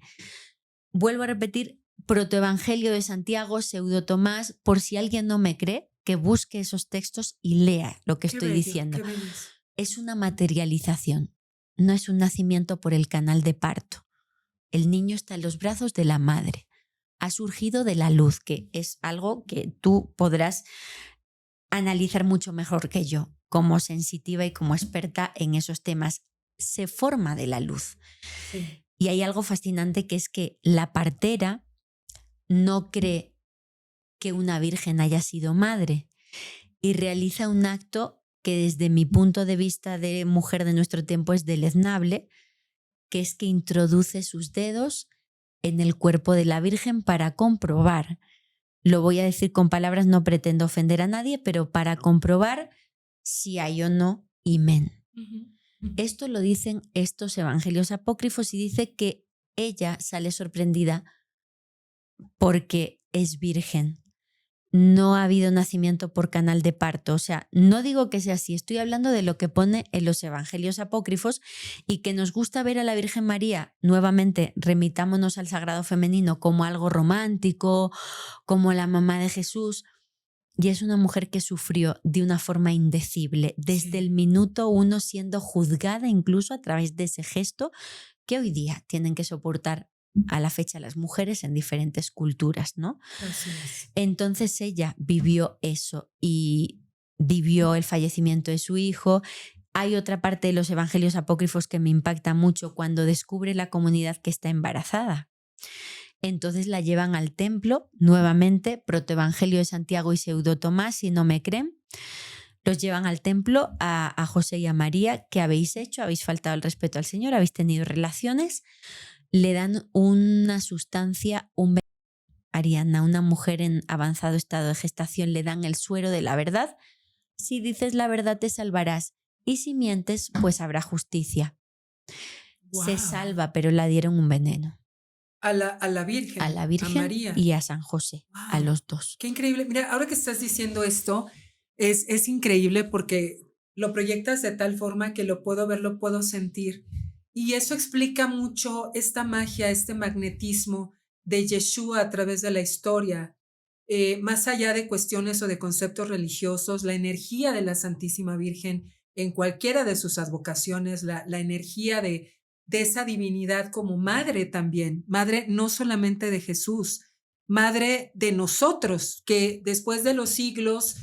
Vuelvo a repetir, protoevangelio de Santiago, pseudo Tomás, por si alguien no me cree, que busque esos textos y lea lo que estoy diciendo. Es una materialización, no es un nacimiento por el canal de parto. El niño está en los brazos de la madre. Ha surgido de la luz, que es algo que tú podrás analizar mucho mejor que yo, como sensitiva y como experta en esos temas. Se forma de la luz. Sí. Y hay algo fascinante que es que la partera no cree que una virgen haya sido madre y realiza un acto que desde mi punto de vista de mujer de nuestro tiempo es deleznable, que es que introduce sus dedos en el cuerpo de la Virgen para comprobar, lo voy a decir con palabras, no pretendo ofender a nadie, pero para comprobar si hay o no himen. Esto lo dicen estos evangelios apócrifos y dice que ella sale sorprendida porque es virgen. No ha habido nacimiento por canal de parto. O sea, no digo que sea así, estoy hablando de lo que pone en los evangelios apócrifos y que nos gusta ver a la Virgen María, nuevamente remitámonos al sagrado femenino, como algo romántico, como la mamá de Jesús. Y es una mujer que sufrió de una forma indecible, desde el minuto 1 siendo juzgada incluso a través de ese gesto que hoy día tienen que soportar a la fecha las mujeres en diferentes culturas, ¿no? Así es. Entonces ella vivió eso y vivió el fallecimiento de su hijo. Hay otra parte de los evangelios apócrifos que me impacta mucho cuando descubre la comunidad que está embarazada. Entonces la llevan al templo, nuevamente, protoevangelio de Santiago y pseudo Tomás, si no me creen. Los llevan al templo a José y a María. ¿Qué habéis hecho? ¿Habéis faltado el respeto al Señor? ¿Habéis tenido relaciones? Le dan una sustancia, Ariadna, una mujer en avanzado estado de gestación, le dan el suero de la verdad. Si dices la verdad te salvarás y si mientes pues habrá justicia. Wow. Se salva, pero la dieron un veneno. A la Virgen. A la Virgen a María. Y a San José, wow. A los dos. Qué increíble. Mira, ahora que estás diciendo esto, es increíble porque lo proyectas de tal forma que lo puedo ver, lo puedo sentir. Y eso explica mucho esta magia, este magnetismo de Yeshua a través de la historia. Más allá de cuestiones o de conceptos religiosos, la energía de la Santísima Virgen en cualquiera de sus advocaciones, la energía de esa divinidad como madre también, madre no solamente de Jesús, madre de nosotros, que después de los siglos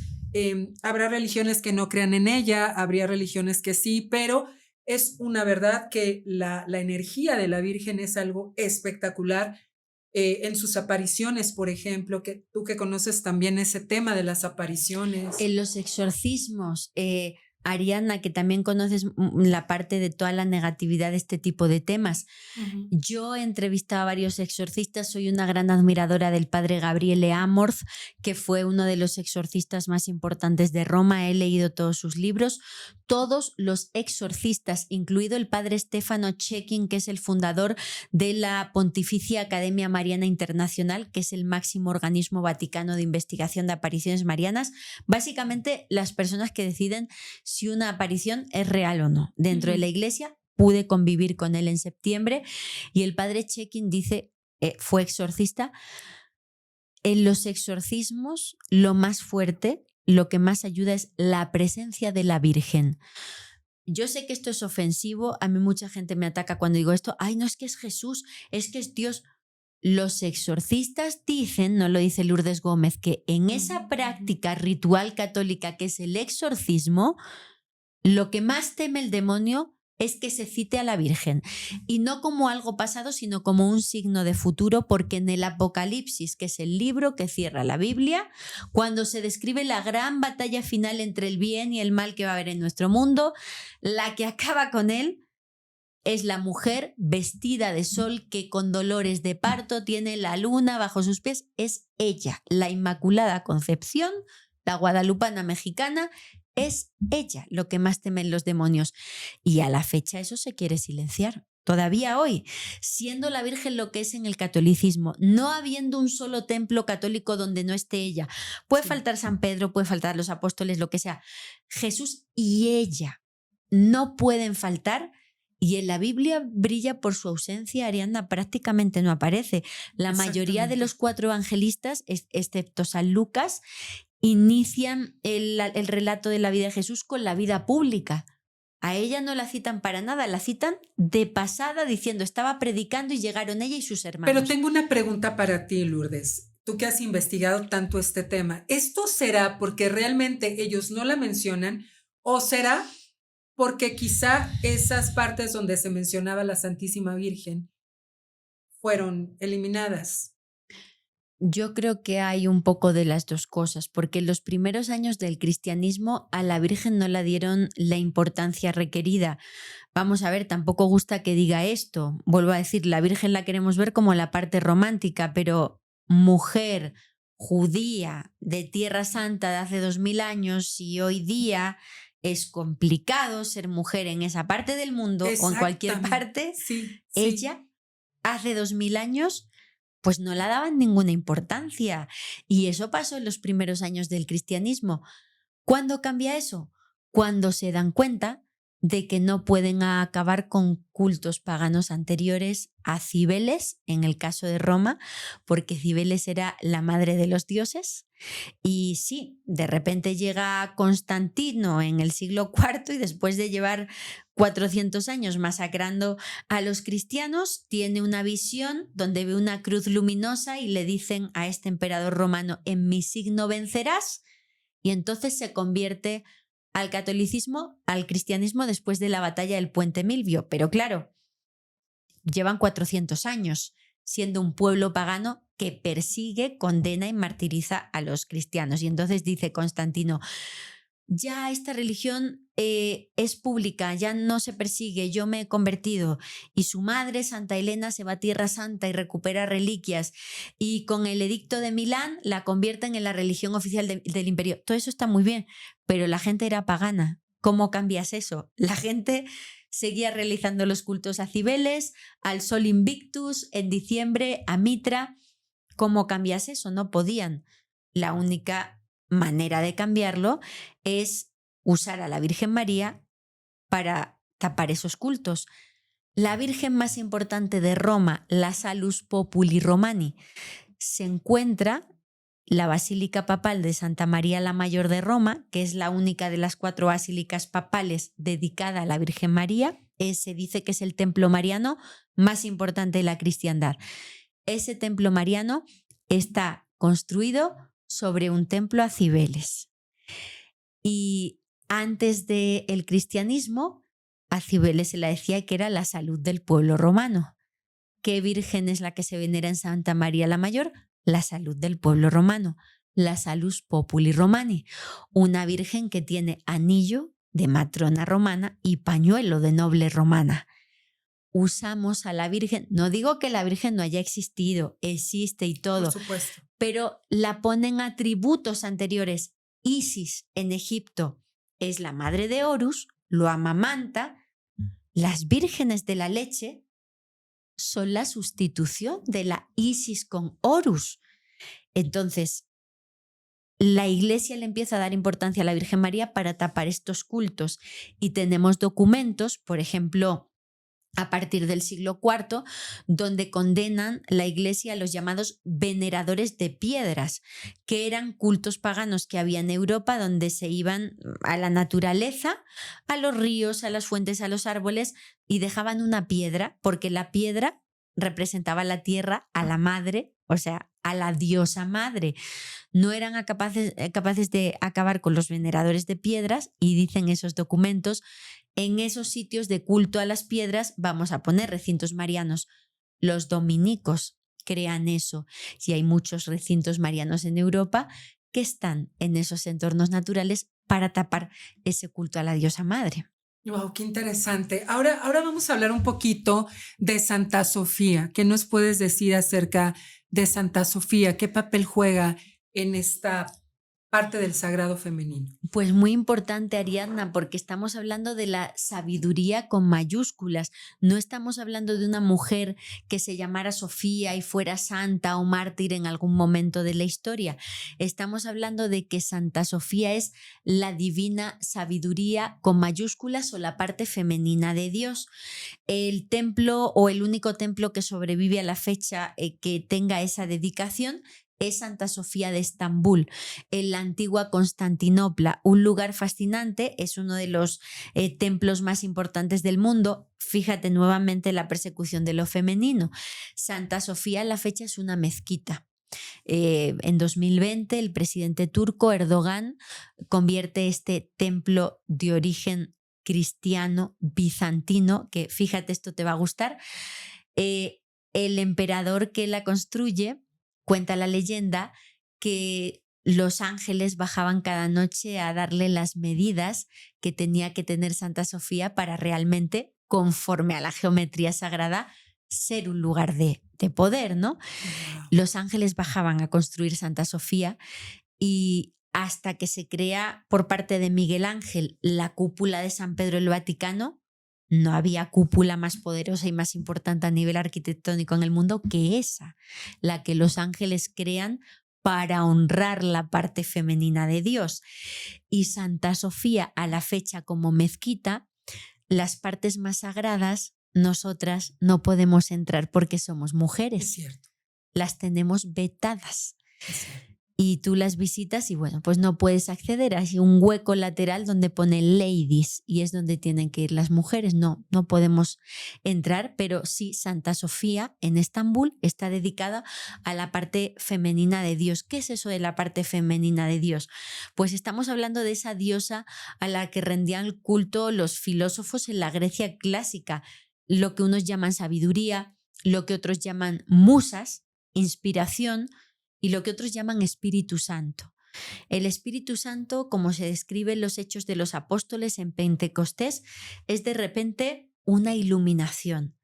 habrá religiones que no crean en ella, habría religiones que sí, pero es una verdad que la energía de la Virgen es algo espectacular. En sus apariciones, por ejemplo, que tú que conoces también ese tema de las apariciones. En los exorcismos, Ariadna, que también conoces la parte de toda la negatividad de este tipo de temas. Yo he entrevistado a varios exorcistas, soy una gran admiradora del padre Gabriele Amorth, que fue uno de los exorcistas más importantes de Roma. He leído todos sus libros. Todos los exorcistas, incluido el padre Stefano Cecchin, que es el fundador de la Pontificia Academia Mariana Internacional, que es el máximo organismo vaticano de investigación de apariciones marianas, básicamente las personas que deciden si una aparición es real o no. Dentro de la iglesia pude convivir con él en septiembre y el padre Cecchin dice, fue exorcista, en los exorcismos lo más fuerte, lo que más ayuda es la presencia de la Virgen. Yo sé que esto es ofensivo, a mí mucha gente me ataca cuando digo esto, ay, no es que es Jesús, es que es Dios. Los exorcistas dicen, no lo dice Lourdes Gómez, que en esa práctica ritual católica que es el exorcismo, lo que más teme el demonio es que se cite a la Virgen, y no como algo pasado, sino como un signo de futuro, porque en el Apocalipsis, que es el libro que cierra la Biblia, cuando se describe la gran batalla final entre el bien y el mal que va a haber en nuestro mundo, la que acaba con él es la mujer vestida de sol que con dolores de parto tiene la luna bajo sus pies. Es ella, la Inmaculada Concepción, la guadalupana mexicana. Es ella lo que más temen los demonios. Y a la fecha eso se quiere silenciar. Todavía hoy, siendo la Virgen lo que es en el catolicismo, no habiendo un solo templo católico donde no esté ella. Puede faltar San Pedro, puede faltar los apóstoles, lo que sea. Jesús y ella no pueden faltar. Y en la Biblia brilla por su ausencia. Ariadna prácticamente no aparece. La mayoría de los 4 evangelistas, excepto San Lucas, inician el relato de la vida de Jesús con la vida pública. A ella no la citan para nada, la citan de pasada diciendo estaba predicando y llegaron ella y sus hermanos. Pero tengo una pregunta para ti, Lourdes. Tú que has investigado tanto este tema, ¿esto será porque realmente ellos no la mencionan o será porque quizá esas partes donde se mencionaba la Santísima Virgen fueron eliminadas? Yo creo que hay un poco de las dos cosas, porque en los primeros años del cristianismo a la Virgen no la dieron la importancia requerida. Vamos a ver, tampoco gusta que diga esto. Vuelvo a decir, la Virgen la queremos ver como la parte romántica, pero mujer judía de Tierra Santa de hace 2000 años y hoy día es complicado ser mujer en esa parte del mundo o en cualquier parte. Sí. Ella hace 2000 años pues no la daban ninguna importancia. Y eso pasó en los primeros años del cristianismo. ¿Cuándo cambia eso? Cuando se dan cuenta de que no pueden acabar con cultos paganos anteriores a Cibeles, en el caso de Roma, porque Cibeles era la madre de los dioses. Y sí, de repente llega Constantino en el siglo IV y después de llevar 400 años masacrando a los cristianos, tiene una visión donde ve una cruz luminosa y le dicen a este emperador romano, en mi signo vencerás, y entonces se convierte al catolicismo, al cristianismo después de la batalla del Puente Milvio. Pero claro, llevan 400 años siendo un pueblo pagano que persigue, condena y martiriza a los cristianos. Y entonces dice Constantino, ya esta religión es pública, ya no se persigue, yo me he convertido. Y su madre, Santa Elena, se va a Tierra Santa y recupera reliquias. Y con el edicto de Milán la convierten en la religión oficial del imperio. Todo eso está muy bien, pero la gente era pagana. ¿Cómo cambias eso? La gente seguía realizando los cultos a Cibeles, al Sol Invictus, en diciembre a Mitra. ¿Cómo cambias eso? No podían. La única manera de cambiarlo es usar a la Virgen María para tapar esos cultos. La Virgen más importante de Roma, la Salus Populi Romani, se encuentra la Basílica Papal de Santa María la Mayor de Roma, que es la única de las 4 basílicas papales dedicada a la Virgen María. Se dice que es el templo mariano más importante de la cristiandad. Ese templo mariano está construido sobre un templo a Cibeles. Y antes del cristianismo, a Cibeles se le decía que era la salud del pueblo romano. ¿Qué virgen es la que se venera en Santa María la Mayor? La salud del pueblo romano, la Salus Populi Romani, una virgen que tiene anillo de matrona romana y pañuelo de noble romana. Usamos a la Virgen, no digo que la Virgen no haya existido, existe y todo, Por supuesto. pero la ponen atributos anteriores. Isis en Egipto es la madre de Horus, lo amamanta. Las vírgenes de la leche son la sustitución de la Isis con Horus. Entonces, la Iglesia le empieza a dar importancia a la Virgen María para tapar estos cultos y tenemos documentos, por ejemplo, a partir del siglo IV, donde condenan la Iglesia a los llamados veneradores de piedras, que eran cultos paganos que había en Europa donde se iban a la naturaleza, a los ríos, a las fuentes, a los árboles y dejaban una piedra, porque la piedra representaba la tierra, a la madre, o sea, a la diosa madre. No eran capaces de acabar con los veneradores de piedras y dicen esos documentos: en esos sitios de culto a las piedras vamos a poner recintos marianos. Los dominicos crean eso y hay muchos recintos marianos en Europa que están en esos entornos naturales para tapar ese culto a la diosa madre. Wow, qué interesante. Ahora vamos a hablar un poquito de Santa Sofía. ¿Qué nos puedes decir acerca de Santa Sofía? ¿Qué papel juega en esta parte del sagrado femenino? Pues muy importante, Ariadna, porque estamos hablando de la sabiduría con mayúsculas. No estamos hablando de una mujer que se llamara Sofía y fuera santa o mártir en algún momento de la historia. Estamos hablando de que Santa Sofía es la divina sabiduría con mayúsculas o la parte femenina de Dios. El templo o el único templo que sobrevive a la fecha que tenga esa dedicación es Santa Sofía de Estambul, en la antigua Constantinopla, un lugar fascinante, es uno de los templos más importantes del mundo. Fíjate nuevamente la persecución de lo femenino. Santa Sofía, la fecha, es una mezquita. En 2020 el presidente turco Erdogan convierte este templo de origen cristiano bizantino, que fíjate, esto te va a gustar. El emperador que la construye, cuenta la leyenda, que los ángeles bajaban cada noche a darle las medidas que tenía que tener Santa Sofía para realmente, conforme a la geometría sagrada, ser un lugar de poder, ¿no? Wow. Los ángeles bajaban a construir Santa Sofía y hasta que se crea por parte de Miguel Ángel la cúpula de San Pedro del Vaticano, no había cúpula más poderosa y más importante a nivel arquitectónico en el mundo que esa, la que los ángeles crean para honrar la parte femenina de Dios. Y Santa Sofía, a la fecha, como mezquita, las partes más sagradas, nosotras no podemos entrar porque somos mujeres. Es cierto. Las tenemos vetadas. Es cierto. Y tú las visitas y bueno, pues no puedes acceder. Hay un hueco lateral donde pone ladies y es donde tienen que ir las mujeres. No podemos entrar, pero sí, Santa Sofía en Estambul está dedicada a la parte femenina de Dios. ¿Qué es eso de la parte femenina de Dios? Pues estamos hablando de esa diosa a la que rendían culto los filósofos en la Grecia clásica, lo que unos llaman sabiduría, lo que otros llaman musas, inspiración, y lo que otros llaman Espíritu Santo. El Espíritu Santo, como se describe en los Hechos de los Apóstoles en Pentecostés, es de repente una iluminación.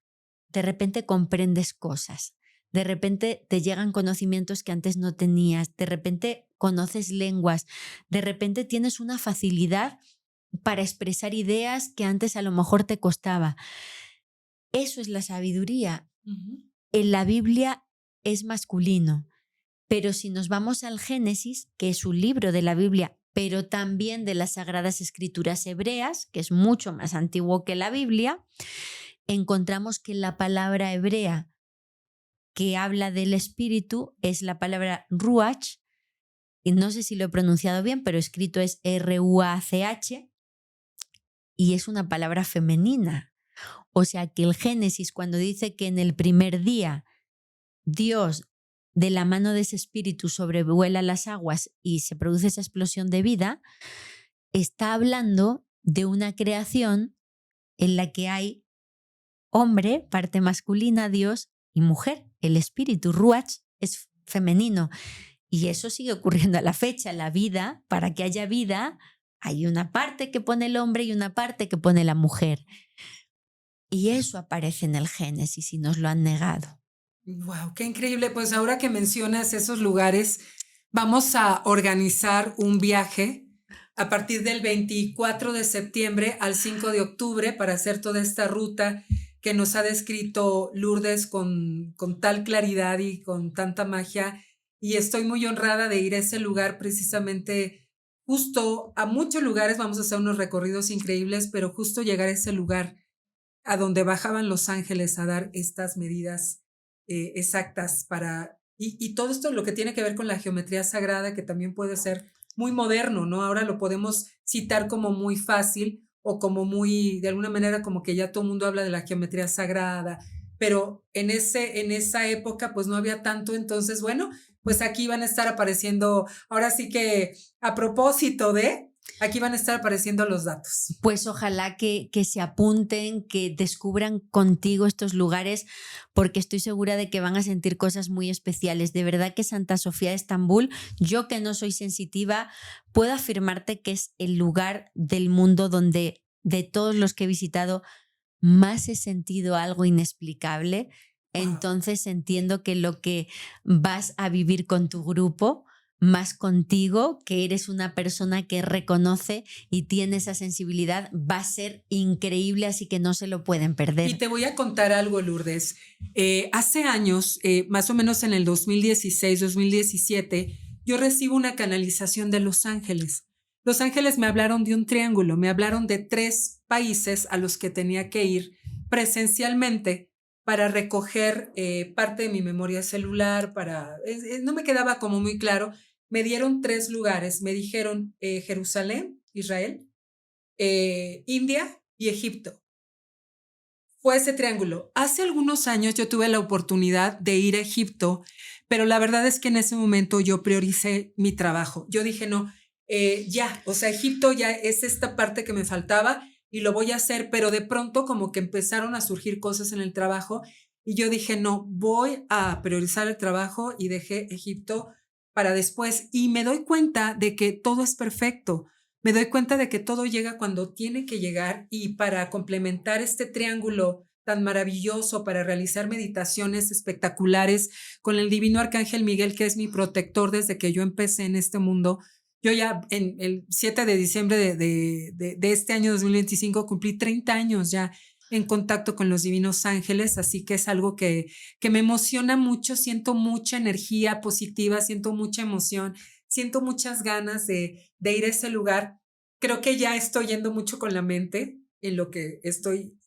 De repente comprendes cosas. De repente te llegan conocimientos que antes no tenías. De repente conoces lenguas. De repente tienes una facilidad para expresar ideas que antes a lo mejor te costaba. Eso es la sabiduría. Uh-huh. En la Biblia es masculino. Pero si nos vamos al Génesis, que es un libro de la Biblia pero también de las Sagradas Escrituras hebreas, que es mucho más antiguo que la Biblia, encontramos que la palabra hebrea que habla del espíritu es la palabra ruach, y no sé si lo he pronunciado bien, pero escrito es R-U-A-C-H, y es una palabra femenina. O sea que el Génesis, cuando dice que en el primer día Dios, de la mano de ese espíritu, sobrevuela las aguas y se produce esa explosión de vida, está hablando de una creación en la que hay hombre, parte masculina, Dios, y mujer. El espíritu, ruach, es femenino. Y eso sigue ocurriendo a la fecha. La vida, para que haya vida, hay una parte que pone el hombre y una parte que pone la mujer. Y eso aparece en el Génesis y nos lo han negado. Wow, qué increíble. Pues ahora que mencionas esos lugares, vamos a organizar un viaje a partir del 24 de septiembre al 5 de octubre para hacer toda esta ruta que nos ha descrito Lourdes con tal claridad y con tanta magia. Y estoy muy honrada de ir a ese lugar precisamente, justo a muchos lugares. Vamos a hacer unos recorridos increíbles, pero justo llegar a ese lugar a donde bajaban los ángeles a dar estas medidas exactas y todo esto lo que tiene que ver con la geometría sagrada, que también puede ser muy moderno, ¿no? Ahora lo podemos citar como muy fácil o como muy, de alguna manera, como que ya todo el mundo habla de la geometría sagrada, pero en esa época pues no había tanto, entonces, bueno, pues aquí van a estar apareciendo, ahora sí que a propósito de, aquí van a estar apareciendo los datos. Pues ojalá que se apunten, que descubran contigo estos lugares, porque estoy segura de que van a sentir cosas muy especiales. De verdad que Santa Sofía de Estambul, yo que no soy sensitiva, puedo afirmarte que es el lugar del mundo donde de todos los que he visitado más he sentido algo inexplicable. Entonces entiendo que lo que vas a vivir con tu grupo, más contigo, que eres una persona que reconoce y tiene esa sensibilidad, va a ser increíble, así que no se lo pueden perder. Y te voy a contar algo, Lourdes. Hace años, más o menos en el 2016, 2017, yo recibo una canalización de Los Ángeles. Los Ángeles me hablaron de un triángulo, me hablaron de 3 países a los que tenía que ir presencialmente para recoger parte de mi memoria celular, no me quedaba como muy claro. Me dieron 3 lugares, me dijeron Jerusalén, Israel, India y Egipto. Fue ese triángulo. Hace algunos años yo tuve la oportunidad de ir a Egipto, pero la verdad es que en ese momento yo prioricé mi trabajo. Yo dije, no, o sea, Egipto ya es esta parte que me faltaba y lo voy a hacer, pero de pronto como que empezaron a surgir cosas en el trabajo y yo dije, no, voy a priorizar el trabajo y dejé Egipto para después y me doy cuenta de que todo es perfecto. Me doy cuenta de que todo llega cuando tiene que llegar y para complementar este triángulo tan maravilloso, para realizar meditaciones espectaculares con el divino arcángel Miguel, que es mi protector desde que yo empecé en este mundo. Yo ya en el 7 de diciembre de este año 2025 cumplí 30 años ya en contacto con los divinos ángeles, así que es algo que me emociona mucho, siento mucha energía positiva, siento mucha emoción, siento muchas ganas de ir a ese lugar. Creo que ya estoy yendo mucho con la mente en lo que estoy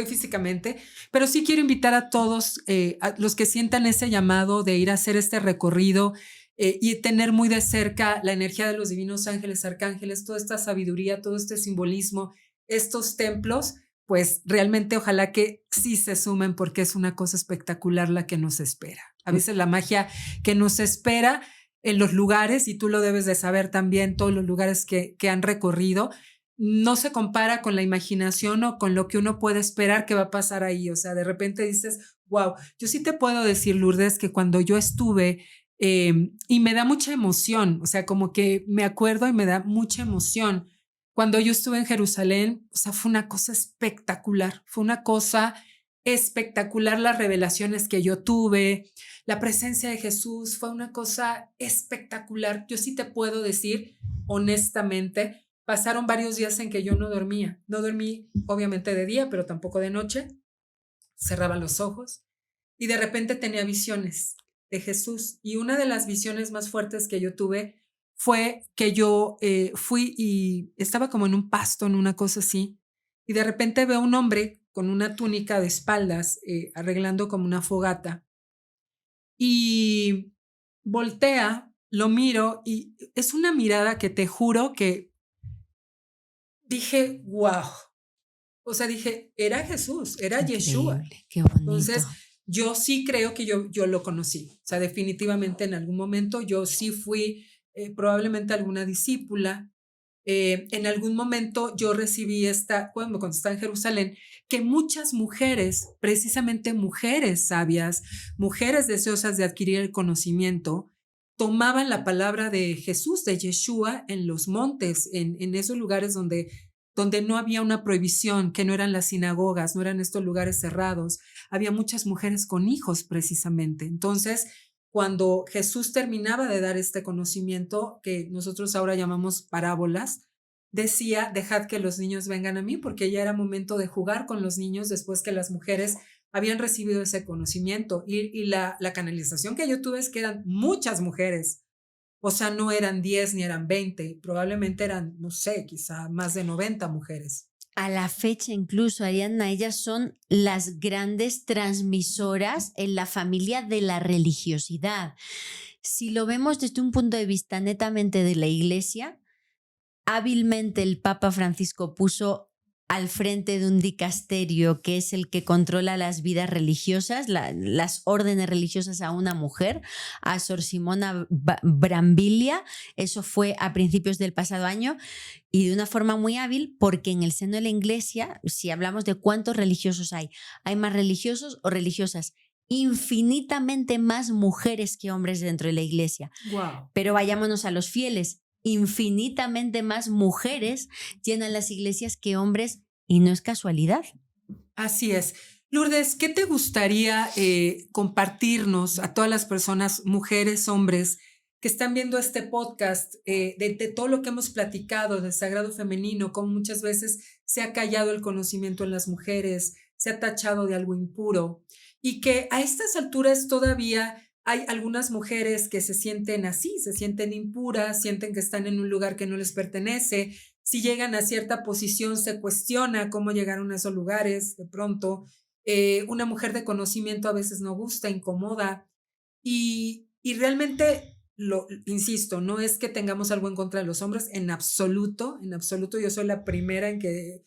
físicamente, pero sí quiero invitar a todos, a los que sientan ese llamado de ir a hacer este recorrido y tener muy de cerca la energía de los divinos ángeles, arcángeles, toda esta sabiduría, todo este simbolismo, estos templos, pues realmente ojalá que sí se sumen porque es una cosa espectacular la que nos espera. A veces la magia que nos espera en los lugares, y tú lo debes de saber también, todos los lugares que han recorrido, no se compara con la imaginación o con lo que uno puede esperar que va a pasar ahí. O sea, de repente dices, wow, yo sí te puedo decir, Lourdes, que cuando yo estuve, y me da mucha emoción, o sea, como que me acuerdo y me da mucha emoción. Cuando yo estuve en Jerusalén, o sea, fue una cosa espectacular, fue una cosa espectacular las revelaciones que yo tuve, la presencia de Jesús, fue una cosa espectacular. Yo sí te puedo decir, honestamente, pasaron varios días en que yo no dormía. No dormí, obviamente, de día, pero tampoco de noche. Cerraba los ojos y de repente tenía visiones de Jesús. Y una de las visiones más fuertes que yo tuve fue que yo fui y estaba como en un pasto, en una cosa así, y de repente veo a un hombre con una túnica de espaldas arreglando como una fogata y voltea, lo miro y es una mirada que te juro que dije, wow. O sea, dije, era Jesús, era Yeshua. Increíble, qué bonito. Entonces, yo sí creo que yo lo conocí. O sea, definitivamente en algún momento yo sí fui probablemente alguna discípula. En algún momento yo recibí cuando estaba en Jerusalén, que muchas mujeres, precisamente mujeres sabias, mujeres deseosas de adquirir el conocimiento, tomaban la palabra de Jesús, de Yeshua, en los montes, en esos lugares donde no había una prohibición, que no eran las sinagogas, no eran estos lugares cerrados. Había muchas mujeres con hijos precisamente. Entonces, cuando Jesús terminaba de dar este conocimiento, que nosotros ahora llamamos parábolas, decía, dejad que los niños vengan a mí, porque ya era momento de jugar con los niños después que las mujeres habían recibido ese conocimiento. Y la canalización que yo tuve es que eran muchas mujeres. O sea, no eran 10 ni eran 20, probablemente eran, no sé, quizá más de 90 mujeres. A la fecha incluso, Ariadna, ellas son las grandes transmisoras en la familia de la religiosidad. Si lo vemos desde un punto de vista netamente de la Iglesia, hábilmente el Papa Francisco puso al frente de un dicasterio que es el que controla las vidas religiosas, las órdenes religiosas a una mujer, a Sor Simona Brambilia. Eso fue a principios del pasado año y de una forma muy hábil porque en el seno de la Iglesia, si hablamos de cuántos religiosos hay más religiosos o religiosas, infinitamente más mujeres que hombres dentro de la Iglesia. Wow. Pero vayámonos a los fieles. Infinitamente más mujeres llenan las iglesias que hombres y no es casualidad. Así es. Lourdes, ¿qué te gustaría compartirnos a todas las personas, mujeres, hombres, que están viendo este podcast, de todo lo que hemos platicado del sagrado femenino, cómo muchas veces se ha callado el conocimiento en las mujeres, se ha tachado de algo impuro y que a estas alturas todavía hay algunas mujeres que se sienten así, se sienten impuras, sienten que están en un lugar que no les pertenece. Si llegan a cierta posición, se cuestiona cómo llegaron a esos lugares de pronto. Una mujer de conocimiento a veces no gusta, incomoda. Y realmente, insisto, no es que tengamos algo en contra de los hombres, en absoluto, yo soy la primera en que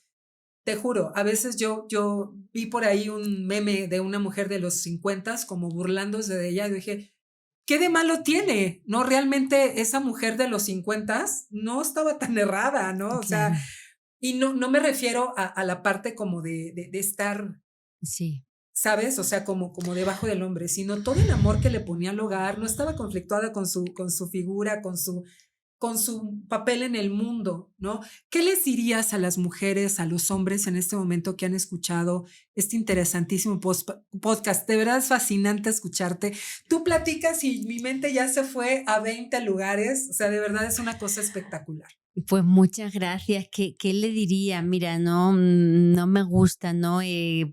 te juro, a veces yo vi por ahí un meme de una mujer de los 50 como burlándose de ella y dije, ¿qué de malo tiene? No, realmente esa mujer de los 50 no estaba tan errada, ¿no? O Claro. sea, y no me refiero a la parte como de estar, Sí. ¿sabes? O sea, como debajo del hombre, sino todo el amor que le ponía al hogar, no estaba conflictuada con su figura, con su papel en el mundo, ¿no? ¿Qué les dirías a las mujeres, a los hombres en este momento que han escuchado este interesantísimo podcast? De verdad es fascinante escucharte. Tú platicas y mi mente ya se fue a 20 lugares, o sea, de verdad es una cosa espectacular. Pues muchas gracias. ¿Qué le diría? Mira, no me gusta no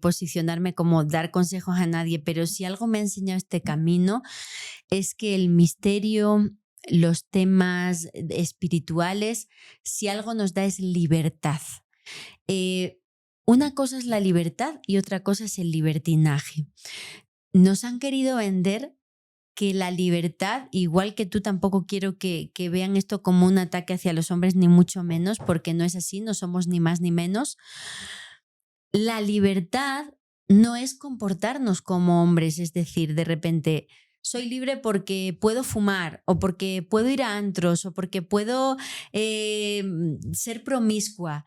posicionarme como dar consejos a nadie, pero si algo me ha enseñado este camino es que el misterio, los temas espirituales, si algo nos da es libertad. Una cosa es la libertad y otra cosa es el libertinaje. Nos han querido vender que la libertad, igual que tú, tampoco quiero que vean esto como un ataque hacia los hombres, ni mucho menos, porque no es así, no somos ni más ni menos. La libertad no es comportarnos como hombres, es decir, de repente soy libre porque puedo fumar o porque puedo ir a antros o porque puedo ser promiscua.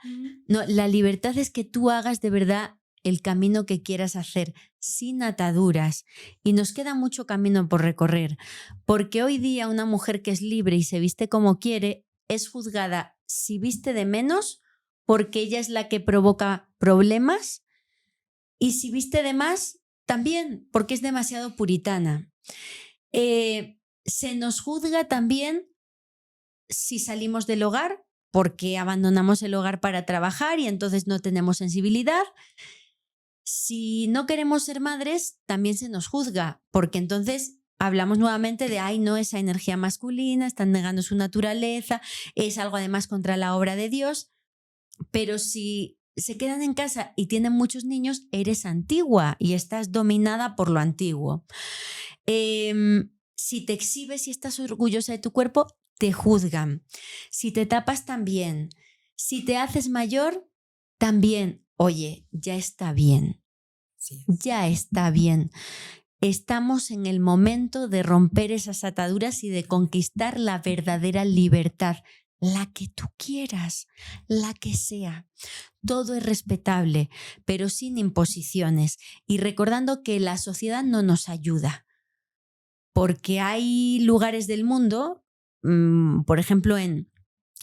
No, la libertad es que tú hagas de verdad el camino que quieras hacer sin ataduras y nos queda mucho camino por recorrer porque hoy día una mujer que es libre y se viste como quiere es juzgada si viste de menos porque ella es la que provoca problemas y si viste de más también porque es demasiado puritana. Se nos juzga también si salimos del hogar porque abandonamos el hogar para trabajar y entonces no tenemos sensibilidad. Si no queremos ser madres, también se nos juzga, porque entonces hablamos nuevamente de, ay, no, esa energía masculina, están negando su naturaleza, es algo además contra la obra de Dios, pero si se quedan en casa y tienen muchos niños, eres antigua y estás dominada por lo antiguo. Si te exhibes y estás orgullosa de tu cuerpo, te juzgan. Si te tapas, también. Si te haces mayor, también. Oye, ya está bien. Sí. Ya está bien. Estamos en el momento de romper esas ataduras y de conquistar la verdadera libertad, la que tú quieras, la que sea. Todo es respetable, pero sin imposiciones y recordando que la sociedad no nos ayuda, porque hay lugares del mundo, por ejemplo, en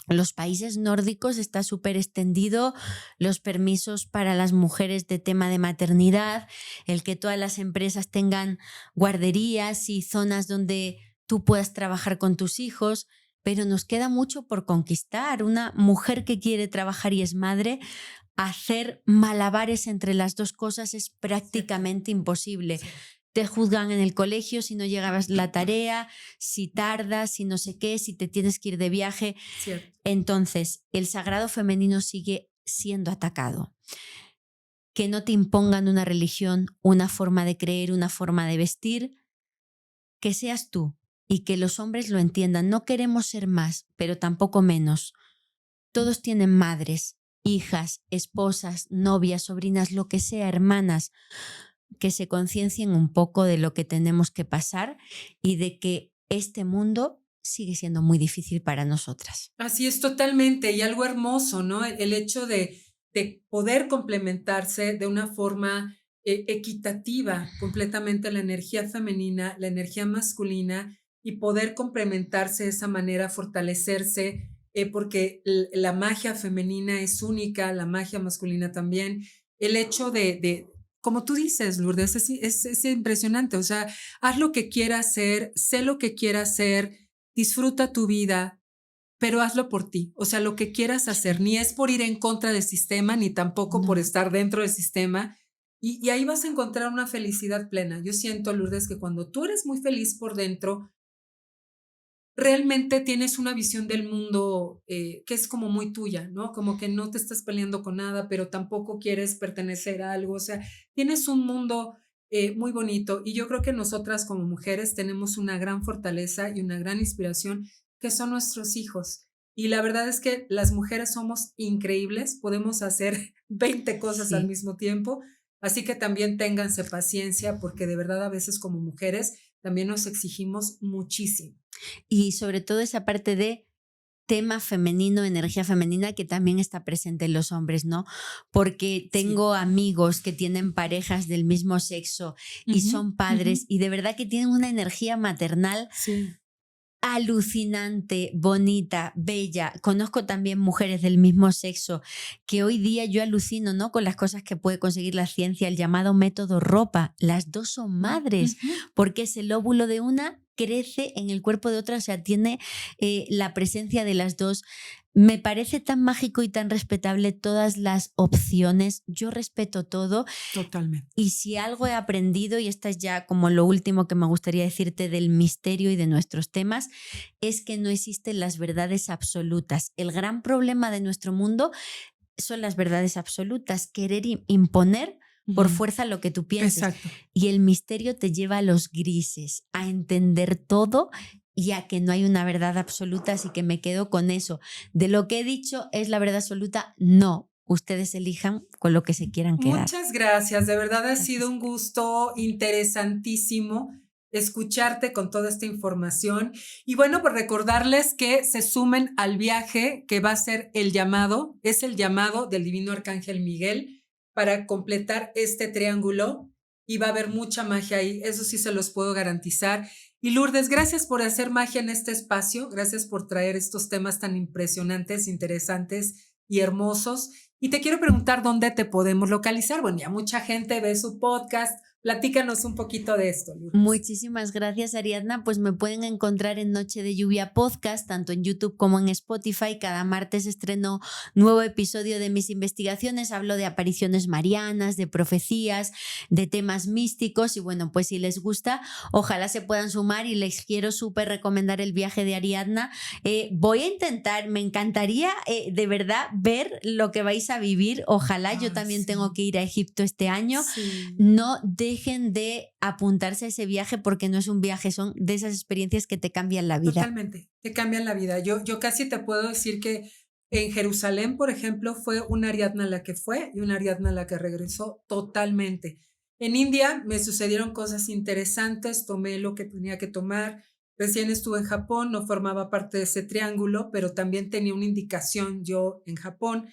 los países nórdicos está súper extendido los permisos para las mujeres de tema de maternidad, el que todas las empresas tengan guarderías y zonas donde tú puedas trabajar con tus hijos, pero nos queda mucho por conquistar. Una mujer que quiere trabajar y es madre, hacer malabares entre las dos cosas es prácticamente imposible. Sí. Te juzgan en el colegio si no llegabas la tarea, si tardas, si no sé qué, si te tienes que ir de viaje. Cierto. Entonces, el sagrado femenino sigue siendo atacado. Que no te impongan una religión, una forma de creer, una forma de vestir, que seas tú y que los hombres lo entiendan. No queremos ser más, pero tampoco menos. Todos tienen madres, hijas, esposas, novias, sobrinas, lo que sea, hermanas, que se conciencien un poco de lo que tenemos que pasar y de que este mundo sigue siendo muy difícil para nosotras. Así es, totalmente. Y algo hermoso, ¿no? El hecho de poder complementarse de una forma equitativa completamente la energía femenina, la energía masculina y poder complementarse de esa manera, fortalecerse, porque la magia femenina es única, la magia masculina también. El hecho como tú dices, Lourdes, es impresionante. O sea, haz lo que quieras hacer, sé lo que quieras hacer, disfruta tu vida, pero hazlo por ti. O sea, lo que quieras hacer, ni es por ir en contra del sistema, ni tampoco por estar dentro del sistema. Y ahí vas a encontrar una felicidad plena. Yo siento, Lourdes, que cuando tú eres muy feliz por dentro, realmente tienes una visión del mundo que es como muy tuya, ¿no? Como que no te estás peleando con nada, pero tampoco quieres pertenecer a algo. O sea, tienes un mundo muy bonito y yo creo que nosotras como mujeres tenemos una gran fortaleza y una gran inspiración que son nuestros hijos. Y la verdad es que las mujeres somos increíbles, podemos hacer 20 cosas al mismo tiempo, así que también ténganse paciencia porque de verdad a veces como mujeres también nos exigimos muchísimo. Y sobre todo esa parte de tema femenino, energía femenina que también está presente en los hombres, ¿no? Porque tengo amigos que tienen parejas del mismo sexo y son padres y de verdad que tienen una energía maternal alucinante, bonita, bella. Conozco también mujeres del mismo sexo que hoy día yo alucino, ¿no? Con las cosas que puede conseguir la ciencia, el llamado método ropa. Las dos son madres, porque es el óvulo de una crece en el cuerpo de otra, o sea, tiene la presencia de las dos. Me parece tan mágico y tan respetable todas las opciones. Yo respeto todo. Totalmente. Y si algo he aprendido, y esta es ya como lo último que me gustaría decirte del misterio y de nuestros temas, es que no existen las verdades absolutas. El gran problema de nuestro mundo son las verdades absolutas, querer imponer por fuerza lo que tú pienses. Exacto. Y el misterio te lleva a los grises, a entender todo y a que no hay una verdad absoluta, así que me quedo con eso. De lo que he dicho, ¿es la verdad absoluta? No. Ustedes elijan con lo que se quieran quedar. Muchas gracias, de verdad ha sido un gusto interesantísimo escucharte con toda esta información. Y bueno, pues recordarles que se sumen al viaje que va a ser el llamado del Divino Arcángel Miguel para completar este triángulo y va a haber mucha magia ahí, eso sí se los puedo garantizar. Y Lourdes, gracias por hacer magia en este espacio, gracias por traer estos temas tan impresionantes, interesantes y hermosos. Y te quiero preguntar dónde te podemos localizar. Bueno, ya mucha gente ve su podcast, Platícanos un poquito de esto, Lourdes. Muchísimas gracias, Ariadna. Pues me pueden encontrar en Noche de Lluvia Podcast, tanto en YouTube como en Spotify. Cada martes estreno nuevo episodio de mis investigaciones. Hablo de apariciones marianas, de profecías, de temas místicos. Y bueno, pues si les gusta, ojalá se puedan sumar y les quiero súper recomendar el viaje de Ariadna. Voy a intentar, me encantaría de verdad ver lo que vais a vivir. Ojalá, yo también tengo que ir a Egipto este año. Sí. No dejen de apuntarse a ese viaje porque no es un viaje, son de esas experiencias que te cambian la vida. Totalmente, te cambian la vida. Yo casi te puedo decir que en Jerusalén, por ejemplo, fue una Ariadna la que fue y una Ariadna la que regresó totalmente. En India me sucedieron cosas interesantes, tomé lo que tenía que tomar. Recién estuve en Japón, no formaba parte de ese triángulo, pero también tenía una indicación yo en Japón.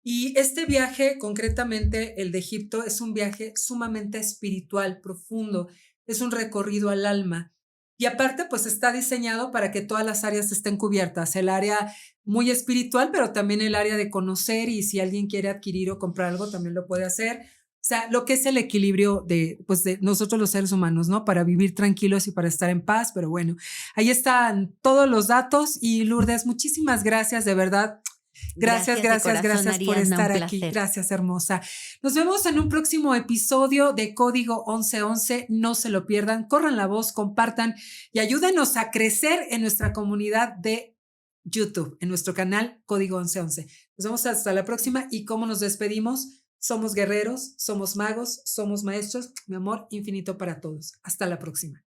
Y este viaje, concretamente el de Egipto, es un viaje sumamente espiritual, profundo, es un recorrido al alma. Y aparte, pues está diseñado para que todas las áreas estén cubiertas, el área muy espiritual, pero también el área de conocer y si alguien quiere adquirir o comprar algo, también lo puede hacer. O sea, lo que es el equilibrio pues de nosotros los seres humanos, ¿no? Para vivir tranquilos y para estar en paz, pero bueno, ahí están todos los datos y Lourdes, muchísimas gracias, de verdad. Gracias por estar aquí. Gracias, hermosa. Nos vemos en un próximo episodio de Código 1111. No se lo pierdan, corran la voz, compartan y ayúdenos a crecer en nuestra comunidad de YouTube, en nuestro canal Código 1111. Nos vemos hasta la próxima y cómo nos despedimos. Somos guerreros, somos magos, somos maestros. Mi amor infinito para todos. Hasta la próxima.